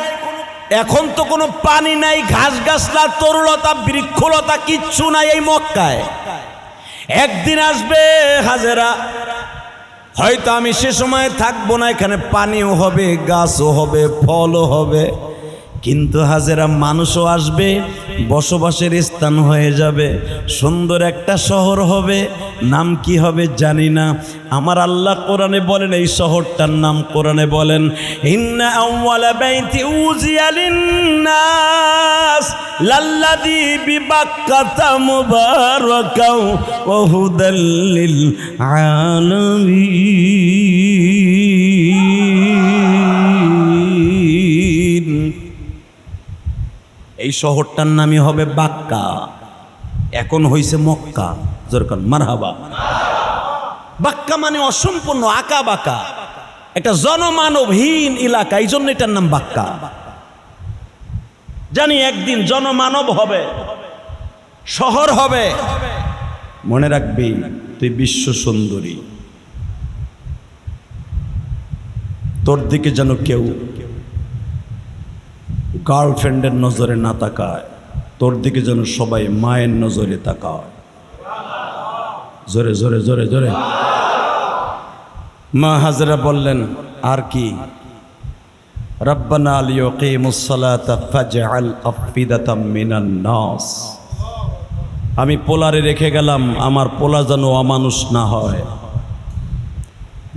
এখন তো কোনো পানি নাই, ঘাস গাছলা, তরুলতা, বৃক্ষলতা কিচ্ছু নাই এই মক্কায়। একদিন আসবে হাজেরা, হয়তো আমি সে সময় থাকবো না, এখানে পানিও হবে, গাছও হবে, ফলও হবে, কিন্তু হাজেরা মানুষও আসবে, বসবাসের স্থান হয়ে যাবে, সুন্দর একটা শহর হবে। নাম কি হবে জানি না। আমার আল্লাহ কোরআনে বলেন, এই শহরটার নাম কোরআনে বলেন, ইন্না আউওয়ালা বাইতি উজিয়া লিন্নাস লাল্লাযী বিবাক্কাতা মুবারাকাও ওয়া হুদাল লিল আলামিন। এই শহরটার নামই হবে বাক্কা, এখন হইছে মক্কা। যেরকম মারহাবা। বাক্কা মানে অসম্পূর্ণ, আঁকা বাঁকা, একটা জনমানবহীন এলাকা, এই জন্য এটার নাম বাক্কা। জানি একদিন জনমানব হবে, শহর হবে। মনে রাখবি তুই বিশ্ব সুন্দরী, তোর দিকে যেন কেউ গার্লফ্রেন্ডের নজরে না তাকায়, তোর দিকে যেন সবাই মায়ের নজরে তাকায়। জোরে জোরে জোরে জোরে। মা হাজরা বললেন আর কি, রব্বানা লিয়াকিমুস সালাতা ফাজআল আফিদাতাম মিনান নাস। আমি পোলারে রেখে গেলাম, আমার পোলা যেন অমানুষ না হয়।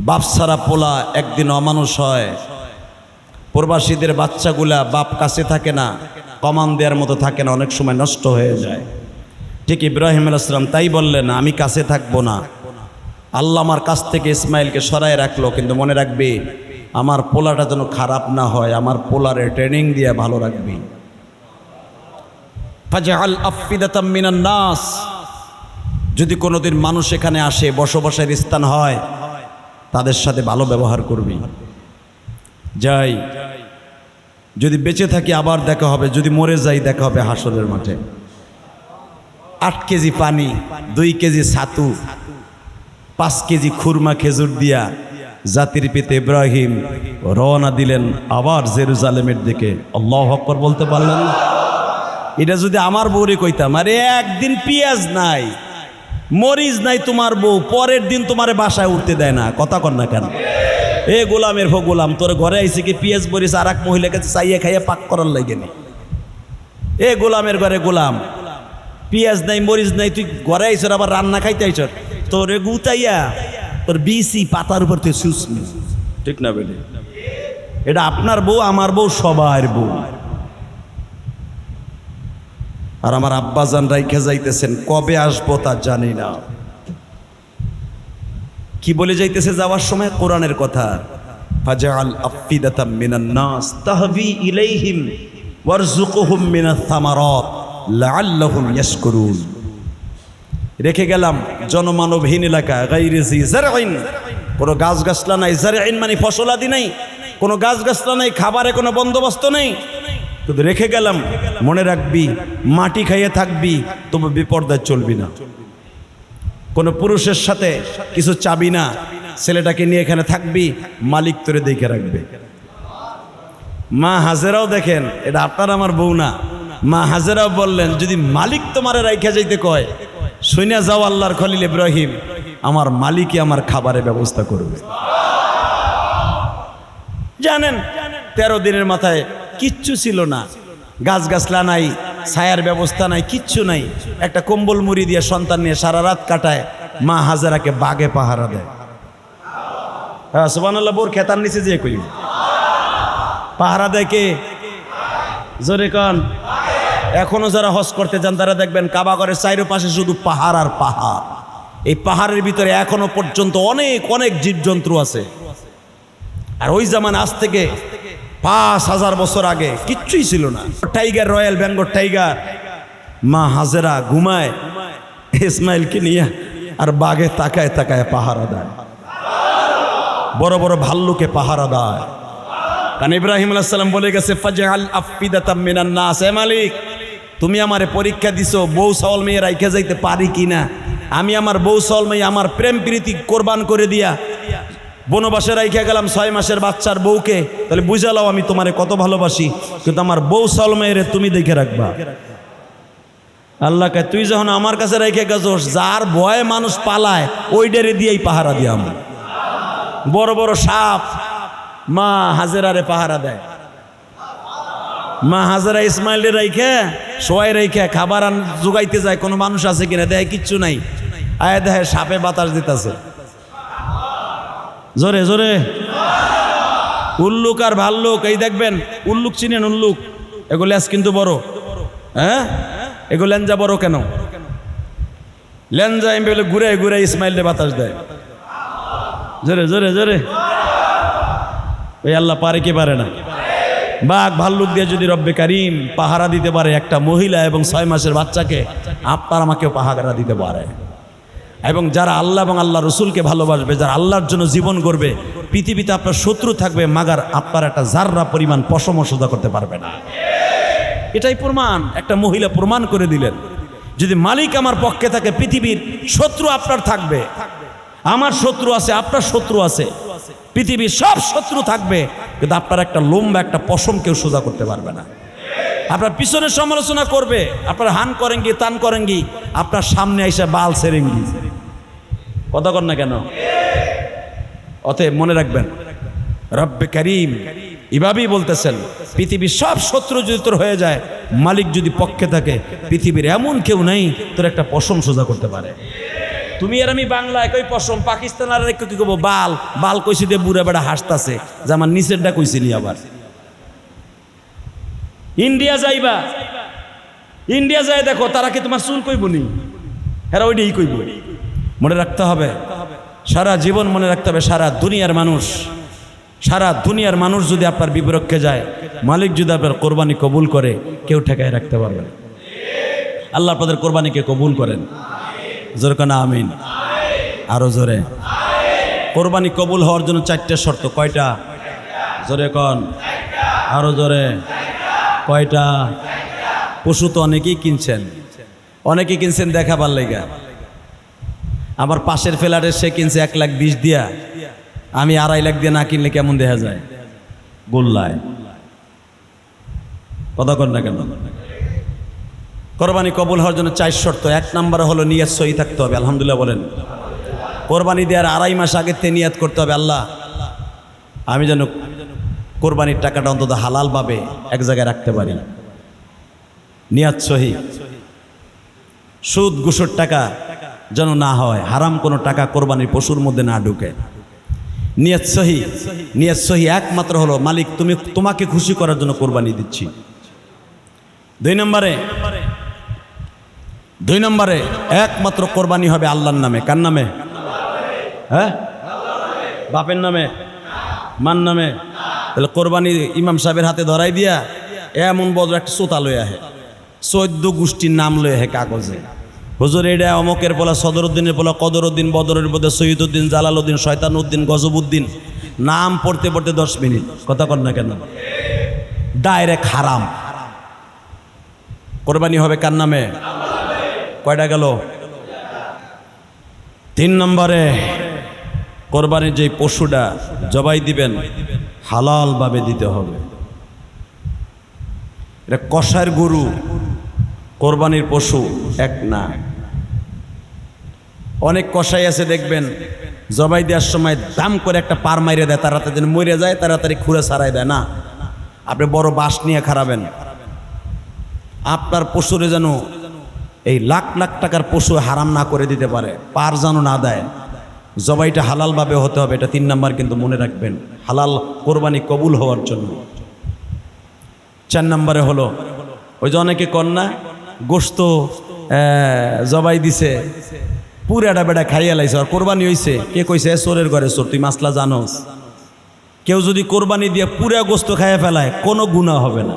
বাপ ছাড়া পোলা একদিন অমানুষ হয়। প্রবাসীদের বাচ্চাগুলা বাপ কাছে থাকে না, কমান দেওয়ার মতো থাকে না, অনেক সময় নষ্ট হয়ে যায়। ঠিক ইব্রাহিম আলাইহিস সালাম তাই বললেন, আমি কাছে থাকবো না। আল্লাহ আমার কাছ থেকে ইসমাইলকে সরায় রাখলো, কিন্তু মনে রাখবি আমার পোলাটা যেন খারাপ না হয়, আমার পোলারে ট্রেনিং দিয়ে ভালো রাখবি। ফাজআল আফিদাতাম মিনান নাস। যদি কোনোদিন মানুষ এখানে আসে, বসবাসের স্থান হয়, তাদের সাথে ভালো ব্যবহার করবি। যাই, যদি বেঁচে থাকি আবার দেখা হবে, যদি মরে যাই দেখা হবে হাসরের মাঠে। 8 কেজি পানি, 2 কেজি ছাতু, 5 কেজি খুরমা খেজুর দিয়া জাতির পিতা ইব্রাহিম রওনা দিলেন আবার জেরুজালেমের দিকে। আল্লাহু আকবার বলতে পারলেন না? এটা যদি আমার বউরে কইতাম, আরে একদিন পেঁয়াজ নাই, মরিচ নাই তোমার বউ, পরের দিন তোমারে বাসায় উঠতে দেয় না, কথা কর না কেন? এ গোলামের ভো গোলাম, তোর ঘরে আইসি কি পেঁয়াজ মরিচ আর এক মহিলার কাছে চাইয়ে খাইয়ে পাক করার লাগে না? এ গোলামের ঘরে গোলাম, পেঁয়াজ নাই মরিচ নাই, তুই ঘরে আইসর আবার রান্না খাইতে আইসর, তোরে গুতাইয়া তোর বিসি পাতার উপর তুই শুসনি, ঠিক না বেটে? এটা আপনার বউ, আমার বউ, সবার বউ। আর আমার আব্বাজান রাইখে যাইতেছেন, কবে আসবো তা জানি না। কি বলে যাইতেছে যাওয়ার সময়? কোরআনের কথা, ফাজআল আফিদাতাম মিনান নাস তাহবি ইলাইহিম ওয়ারযুকহুম মিনাস সামারাত লাআল্লাহুম ইয়াশকুরুন। রেখে গেলাম জনমানবহীন এলাকা, গায়রি জি জারইন, কোনো গাছগাছলা নাই। জারইন মানে ফসলাদি নাই, কোনো গাছগাছলা নাই, খাবারে কোনো বন্দোবস্ত নেই, কিন্তু রেখে গেলাম। মনে রাখবি মাটি খাইয়ে থাকবি, তবু বিপর্দায় চলবি না। কোনো পুরুষের সাথে কিছু চাবি না, ছেলেটাকে নিয়ে এখানে থাকবি, মালিক তোরে দেখে রাখবে। মা হাজেরাও দেখেন, এটা আপনার আমার বউ না, মা হাজেরাও বললেন যদি মালিক তোমারে রাইখা যাইতে কয়, শুনিয়া যাও আল্লাহর খলিল ইব্রাহিম, আমার মালিকই আমার খাবারের ব্যবস্থা করবে। জানেন 13 দিনের মাথায় কিচ্ছু ছিল না, গাছগাছলা নাই, ছায়ার ব্যবস্থা নাই, কিচ্ছু নাই। একটা কম্বল মুড়ি দিয়ে সন্তান নিয়ে সারা রাত কাটায়। মা হাজেরাকে বাগে পাহারা দেয়। হ্যাঁ সুবহানাল্লাহ, বোর খেতার নিচে যে কই পাহারা দেয় কে? জোরে কন। এখনো যারা হজ করতে যান তারা দেখবেন কাবা ঘরের চারপাশে শুধু পাহাড় আর পাহাড়। এই পাহাড়ের ভিতরে এখনো পর্যন্ত অনেক অনেক জীবজন্তু আছে। আর ওই জামান আজ থেকে 5000 বছর আগে কিচ্ছুই ছিল না। টাইগার, রয়্যাল বেঙ্গল টাইগার, মা হাজেরা ঘুমায় ইসমাইলকে নিয়ে, আর বাঘে তাকায় তাকায় পাহারা দেয়। বড় বড় ভাল্লুকে পাহারা দেয়। কারণ ইব্রাহিম আলাইহিস সালাম বলে গেছে, ফাজআল আফিদাতাম মিনান নাস। এ মালিক, তুমি আমারে পরীক্ষা দিছো বউ সাওয়াল মেয়ে রাইখা যাইতে পারি কিনা। আমি আমার বউ সাওয়াল মেয়ে আমার প্রেম প্রীতি কোরবান করে দিয়া বনবাসে রাইখা গেলাম 6 মাসের বাচ্চার বউকে, তাহলে বুঝালাও আমি তোমারে কত ভালোবাসি, কিন্তু আমার বউ সাওয়াল মেয়েরে তুমি দেখে রাখবা। আল্লাহ কে তুই যখন আমার কাছে রাইখা গেছোস, যার ভয়ে মানুষ পালায় ওই ডেরে দিয়েই পাহারা দিয়াম। বড় বড় সাপ মা হাজেরারে পাহারা দেয়। মা হাজেরা ইসমাইলের রাইখে শোয়াই রাইখে খাবার জোগাইতে যায়, কোনো মানুষ আছে কিনা, দেখে কিচ্ছু নাই, আয় দেখে সাপে বাতাস দিতেছে। জোরে জোরে। উল্লুক আর ভাল্লুক, এই দেখবেন উল্লুক চিনেন? উল্লুক এগুলো লেজ কিন্তু বড়। হ্যাঁ, এগুলো লেঞ্জা বড় কেন? লেঞ্জা এমনি বলে ঘুরে ঘুরে ইসমাইলে বাতাস দেয়। জোরে জোরে জোরে। ওই আল্লাহ পারে কি পারে না? বাঘ ভাল্লুক দিয়ে যদি রব্বে কারিম পাহারা দিতে পারে একটা মহিলা এবং 6 মাসের বাচ্চাকে, আপনার আমাকেও পাহারা দিতে পারে। এবং যারা আল্লাহ এবং আল্লাহ রসুলকে ভালোবাসবে, যারা আল্লাহর জন্য জীবন গড়বে, পৃথিবীতে আপনার শত্রু থাকবে মাগার আপনার একটা জাররা পরিমাণ পশমও সোজা করতে পারবে না। এটাই প্রমাণ, একটা মহিলা প্রমাণ করে দিলেন, যদি মালিক আমার পক্ষে থাকে পৃথিবীর শত্রু আপনার থাকবে। আমার শত্রু আছে, আপনার শত্রু আছে, পৃথিবীর সব শত্রু থাকবে, কিন্তু আপনার একটা লোম বা একটা পশম কেউ সোজা করতে পারবে না। আপনার পিছনে সমালোচনা করবে, আপনার হান করেঙ্গি তান করেঙ্গি, আপনার সামনে এসে বাল সেরেঙ্গি, কথা কর না কেন? অতএব মনে রাখবেন, রব্বে করিম এভাবেই বলতেছেন, পৃথিবীর সব শত্রু যদি তোর হয়ে যায়, মালিক যদি পক্ষে থাকে, পৃথিবীর এমন কেউ নেই তোর একটা পশম সোজা করতে পারে। তুমি আর আমি বাংলা একই পশম, পাকিস্তান আর কি কব বাল, বাল কইছি দিয়ে বুড়া বেড়া হাসতাছে যে আমার নিচেরটা কইছিনি। আবার ইন্ডিয়া যাইবা, ইন্ডিয়া যাই দেখো, তারা কি তোমার চুল কইব নি? হ্যাঁ ওইটাই কইব। মনে রাখতে হবে, সারা জীবন মনে রাখতে হবে, সারা দুনিয়ার মানুষ যদি আপনার বিপক্ষে যায়, মালিক যদি আপনার কোরবানি কবুল করে, কেউ ঠেকায় রাখতে পারবে না। আল্লাহ আপনাদের কোরবানিকে কবুল করেন, জোরে কানা আমিন, আরো জোরে। কোরবানি কবুল হওয়ার জন্য 4টে শর্ত। কয়টা? জোরে কন, আরো জোরে। কয়টা? পশু তো অনেকেই কিনছেন, দেখাবার লেগা। আমার পাশের ফ্ল্যাটে সে কিনছে 1,20,000 দিয়া, আমি 2.5 লাখ দিয়ে না কিনলে কেমন দেখা যায়? গোল্লায়, কথা কর না কেন? কোরবানি কবুল হওয়ার জন্য 4 শর্ত। 1 নম্বরে হলো নিয়ত সহি থাকতে হবে। আলহামদুলিল্লাহ বলেন। কোরবানি দেওয়ার 2.5 মাস আগে থেকে নিয়ত করতে হবে, আল্লাহ আমি যেন কোরবানির টাকাটা অন্তত হালালভাবে এক জায়গায় রাখতে পারি। নিয়ত সহি। সুদ ঘুষের টাকা যেন না হয়, হারাম কোনো টাকা কোরবানির পশুর মধ্যে না ঢুকে। নিয়ত সহি একমাত্র হলো মালিক তোমাকে খুশি করার জন্য কোরবানি দিচ্ছি। 2 নম্বরে একমাত্র কোরবানি হবে আল্লাহর নামে। কার নামে? হ্যাঁ, বাপের নামে, মান নামে? তাহলে কোরবানি ইমাম সাহেবের হাতে ধরাই দিয়া এমন বড় একটা সোতা লয়ে আহে, 14 গোষ্ঠীর নাম লয়ে আহে কাগজে। হুজুর এটা অমকের পোলা, সদরউদ্দিনের পোলা, কদরউদ্দিন, বদরের মধ্যে শহীদউদ্দিন, জালালউদ্দিন, শয়তানউদ্দিন, গজবউদ্দিন, নাম পড়তে পড়তে 10 মিনিট। কথা কর না কেন? ডাইরেক্ট হারাম। কোরবানি হবে কার নামে? কয়টা গেল? 3 নম্বরে কোরবানির যে পশুটা জবাই দিবেন, হালালভাবে দিতে হবে। এটা কষার গরু কোরবানির পশু এক না। অনেক কষাই আছে দেখবেন জবাই দেওয়ার সময় দাম করে একটা পার মাইরে দেয়, তাড়াতাড়ি যেন মরে যায়, তাড়াতাড়ি খুঁড়ে ছাড়াই দেয়। না, আপনি বড় বাঁশ নিয়ে খারাবেন, আপনার পশুরে যেন এই লাখ লাখ টাকার পশু হারাম না করে দিতে পারে, পার যেন না দেয়। জবাইটা হালালভাবে হতে হবে, এটা 3 নাম্বার কিন্তু মনে রাখবেন, হালাল কোরবানি কবুল হওয়ার জন্য। 4 নম্বরে হলো ওই যে অনেকে কন্যা গোস্ত জবাই দিছে, পুরাটা বেটা খাইয়া লাইছে, আর কোরবানি হইছে। কে কইছে? চোরের ঘরে চোর, তুই মাসলা জানোস? কেউ যদি কোরবানি দিয়ে পুরা গোস্ত খাইয়া ফেলায়, কোনো গুনাহ হবে না।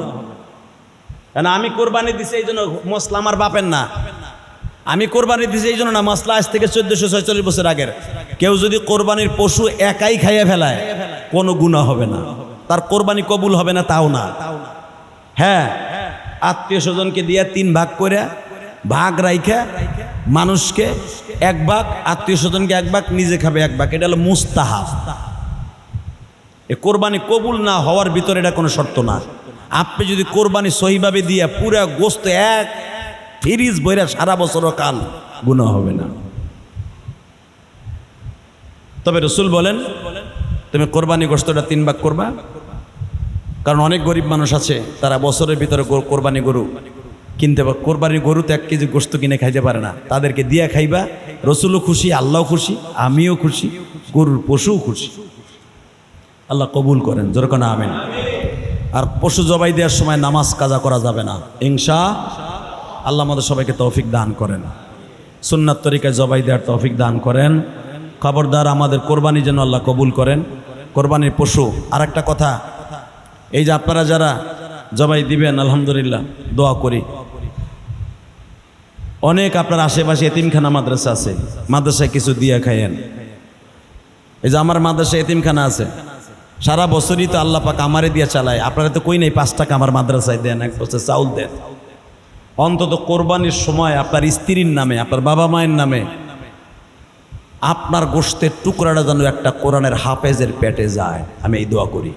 কেন? আমি কোরবানি দিছি এই জন্য মশলা আমার বাপের না, আমি কোরবানি দিছি এই জন্য না, মশলা আজ থেকে 1446 বছর আগের। কেউ যদি কোরবানির পশু একাই খাইয়া ফেলায়, কোনো গুনাহ হবে না, তার কোরবানি কবুল হবে না তাও না। হ্যাঁ, আত্মীয় স্বজনকে দিয়ে 3 ভাগ করে, ভাগ রাইখা মানুষকে 1 ভাগ, আত্মীয় স্বজনকে 1 ভাগ, নিজে খাবে 1 ভাগ। এটা হলো মুস্তাহাব। এ কোরবানি কবুল না হওয়ার ভিতরে এটা কোনো শর্ত না। আপনি যদি কোরবানি সহিভাবে দিয়ে পুরা গোস্ত এক ফ্রিজ বইরা সারা বছরও কাল, গুনাহ হবে না। তবে রসুল বলেন তুমি কোরবানি গোস্তটা 3 ভাগ করবা, কারণ অনেক গরিব মানুষ আছে তারা বছরের ভিতরে কোরবানি গরু কিনতে পারে, কোরবানির গরুতে 1 কেজি গোস্ত কিনে খাইতে পারে না, তাদেরকে দিয়া খাইবা। রসুলও খুশি, আল্লাহও খুশি, আমিও খুশি, গরুর পশুও খুশি। আল্লাহ কবুল করেন, যেরকম আমিন। আর পশু জবাই দেওয়ার সময় নামাজ কাজা করা যাবে না, ইনশাআল্লাহ। আমাদের সবাইকে তৌফিক দান করেন, সুন্নাত তরিকায় জবাই দেওয়ার তৌফিক দান করেন। খবরদার আমাদের কোরবানি যেন আল্লাহ কবুল করেন, কোরবানির পশু। আর একটা কথা, এই যে আপনারা যারা জবাই দিবেন, আলহামদুলিল্লাহ দোয়া করি, অনেক আপনার আশেপাশে এতিমখানা মাদ্রাসা আছে, মাদ্রাসায় কিছু দিয়ে খাইয়েন। এই যে আমার মাদ্রাসায় এতিমখানা আছে, সারা বছরই তো আল্লাহ পাক আমারে দিয়ে চালায়। আপনারা তো কই নেই 5 টাকা আমার মাদ্রাসায় দেন, 1 বছর চাউল দেন। অন্তত কোরবানির সময় আপনার স্ত্রীর নামে, আপনার বাবা মায়ের নামে আপনার গোশতের টুকরাটা যেন একটা কোরআনের হাফেজের পেটে যায়, আমি এই দোয়া করি।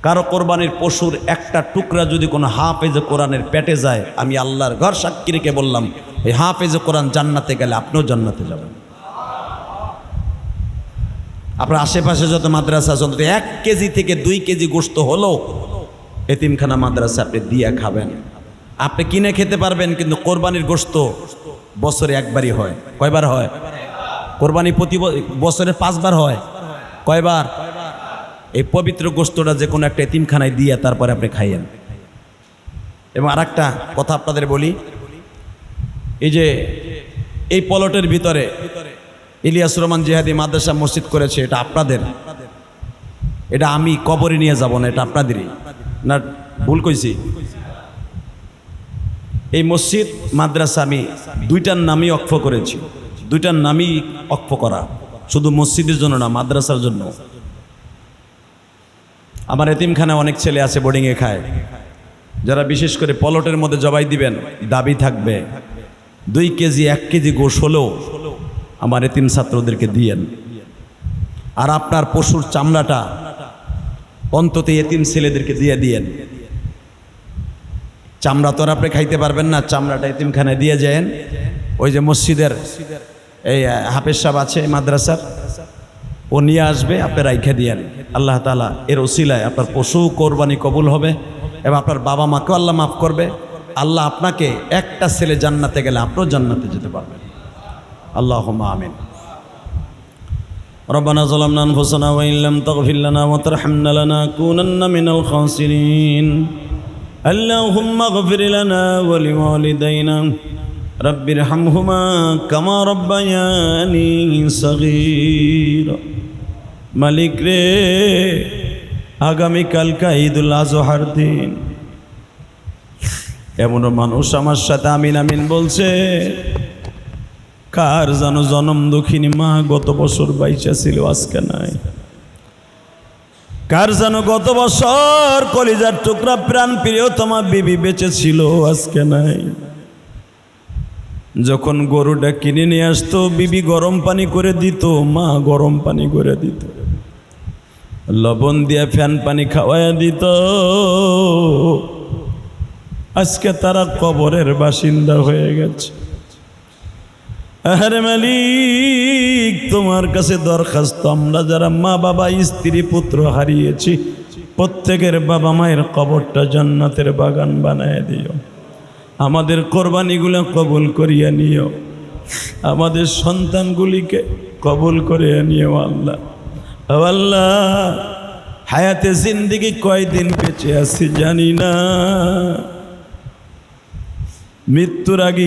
কারো কোরবানির পশুর একটা টুকরা যদি কোনো হাফেজে কোরআনের পেটে যায়, আমি আল্লাহর ঘর সাক্ষী রেখে বললাম, এই হাফেজে কোরআন জান্নাতে গেলে আপনিও জান্নাতে যাবেন। আপনার আশেপাশে যত মাদ্রাসা আছে, 1 কেজি থেকে 2 কেজি গোশত হলো এতিমখানা মাদ্রাসা আপনি দিয়ে খাবেন। আপনি কিনে খেতে পারবেন, কিন্তু কোরবানির গোশত বছরে একবারই হয়। কয়বার হয়? কোরবানি প্রতি বছরে 5 বার হয়। কয়বার? এই পবিত্র গোশতটা যে কোনো একটা এতিমখানায় দিয়ে তারপরে আপনি খাইয়েন। এবং আরেকটা কথা আপনাদের বলি, এই যে এই পলটের ভিতরে ইলিয়াস রহমান জিহাদি মাদ্রাসা মসজিদ করেছে, এটা আপনাদের। এটা আমি কবরে নিয়ে যাব না, এটা আপনাদেরই। না ভুল কইছি? এই মসজিদ মাদ্রাসা আমি 2টার নামই অক্ষ করেছি, 2টার নামই অক্ষ করা, শুধু মসজিদের জন্য না, মাদ্রাসার জন্য। আমার এতিমখানায় অনেক ছেলে আছে বোর্ডিংয়ে খায়, যারা বিশেষ করে পলটের মধ্যে জবাই দিবেন, দাবি থাকবে 2 কেজি 1 কেজি গোশ হলেও আমার এতিম ছাত্রদেরকে দিয়েন। আর আপনার পশুর চামড়াটা অন্তত এতিম ছেলেদেরকে দিয়ে দিয়েন। চামড়া তো আর আপনি খাইতে পারবেন না, চামড়াটা এতিমখানায় দিয়ে যান। ওই যে মসজিদের এই হাফেজ সাহেব আছে মাদ্রাসার, ও নিয়ে আসবে, আপনি রাইখা দিয়েন। আল্লাহ তাআলা এর ওসিলায় আপনার পশু কোরবানি কবুল হবে এবং আপনার বাবা মাকেও আল্লাহ মাফ করবে। আল্লাহ আপনাকে একটা ছেলে জান্নাতে গেলে আপনিও জান্নাতে যেতে পারবেন। আল্লাহুম্মা আমিন। ربنا ظلمنا أنفسنا وإن لم تغفر لنا وترحمنا لنكونن من الخاسرين اللهم اغفر لنا ولوالدينا رب ارحمهما كما ربياني صغيرا মালিক রে, আগামীকালকে ঈদুল আজহার দিন, এমন মানুষ আমার সাথে আমিন আমিন বলছে, কার যেন জনম দুঃখিনী মা গত বছর বাইচা ছিল, আজকে নাই। কার যেন গত বছর কলিজার টুকরা প্রাণ প্রিয়তমা বিবি বেঁচে ছিল, আজকে নাই। যখন গরুটা কিনে নিয়ে আসতো, বিবি গরম পানি করে দিত, মা গরম পানি করে দিত, লবণ দিয়ে ফ্যান পানি খাওয়াইয়া দিত। আজকে তারা কবরের বাসিন্দা হয়ে গেছে। আরে মালিক, তোমার কাছে দরখাস্ত, আমরা যারা মা বাবা স্ত্রী পুত্র হারিয়েছি, প্রত্যেকের বাবা মায়ের কবরটা জান্নাতের বাগান বানায় দিও। আমাদের কোরবানিগুলো কবুল করিয়া নিও, আমাদের সন্তানগুলিকে কবুল করিয়া নিও। আল্লাহ আল্লাহ, হায়াতে জিন্দেগি কয়দিন বেঁচে আছি জানি না, মৃত্যুর আগে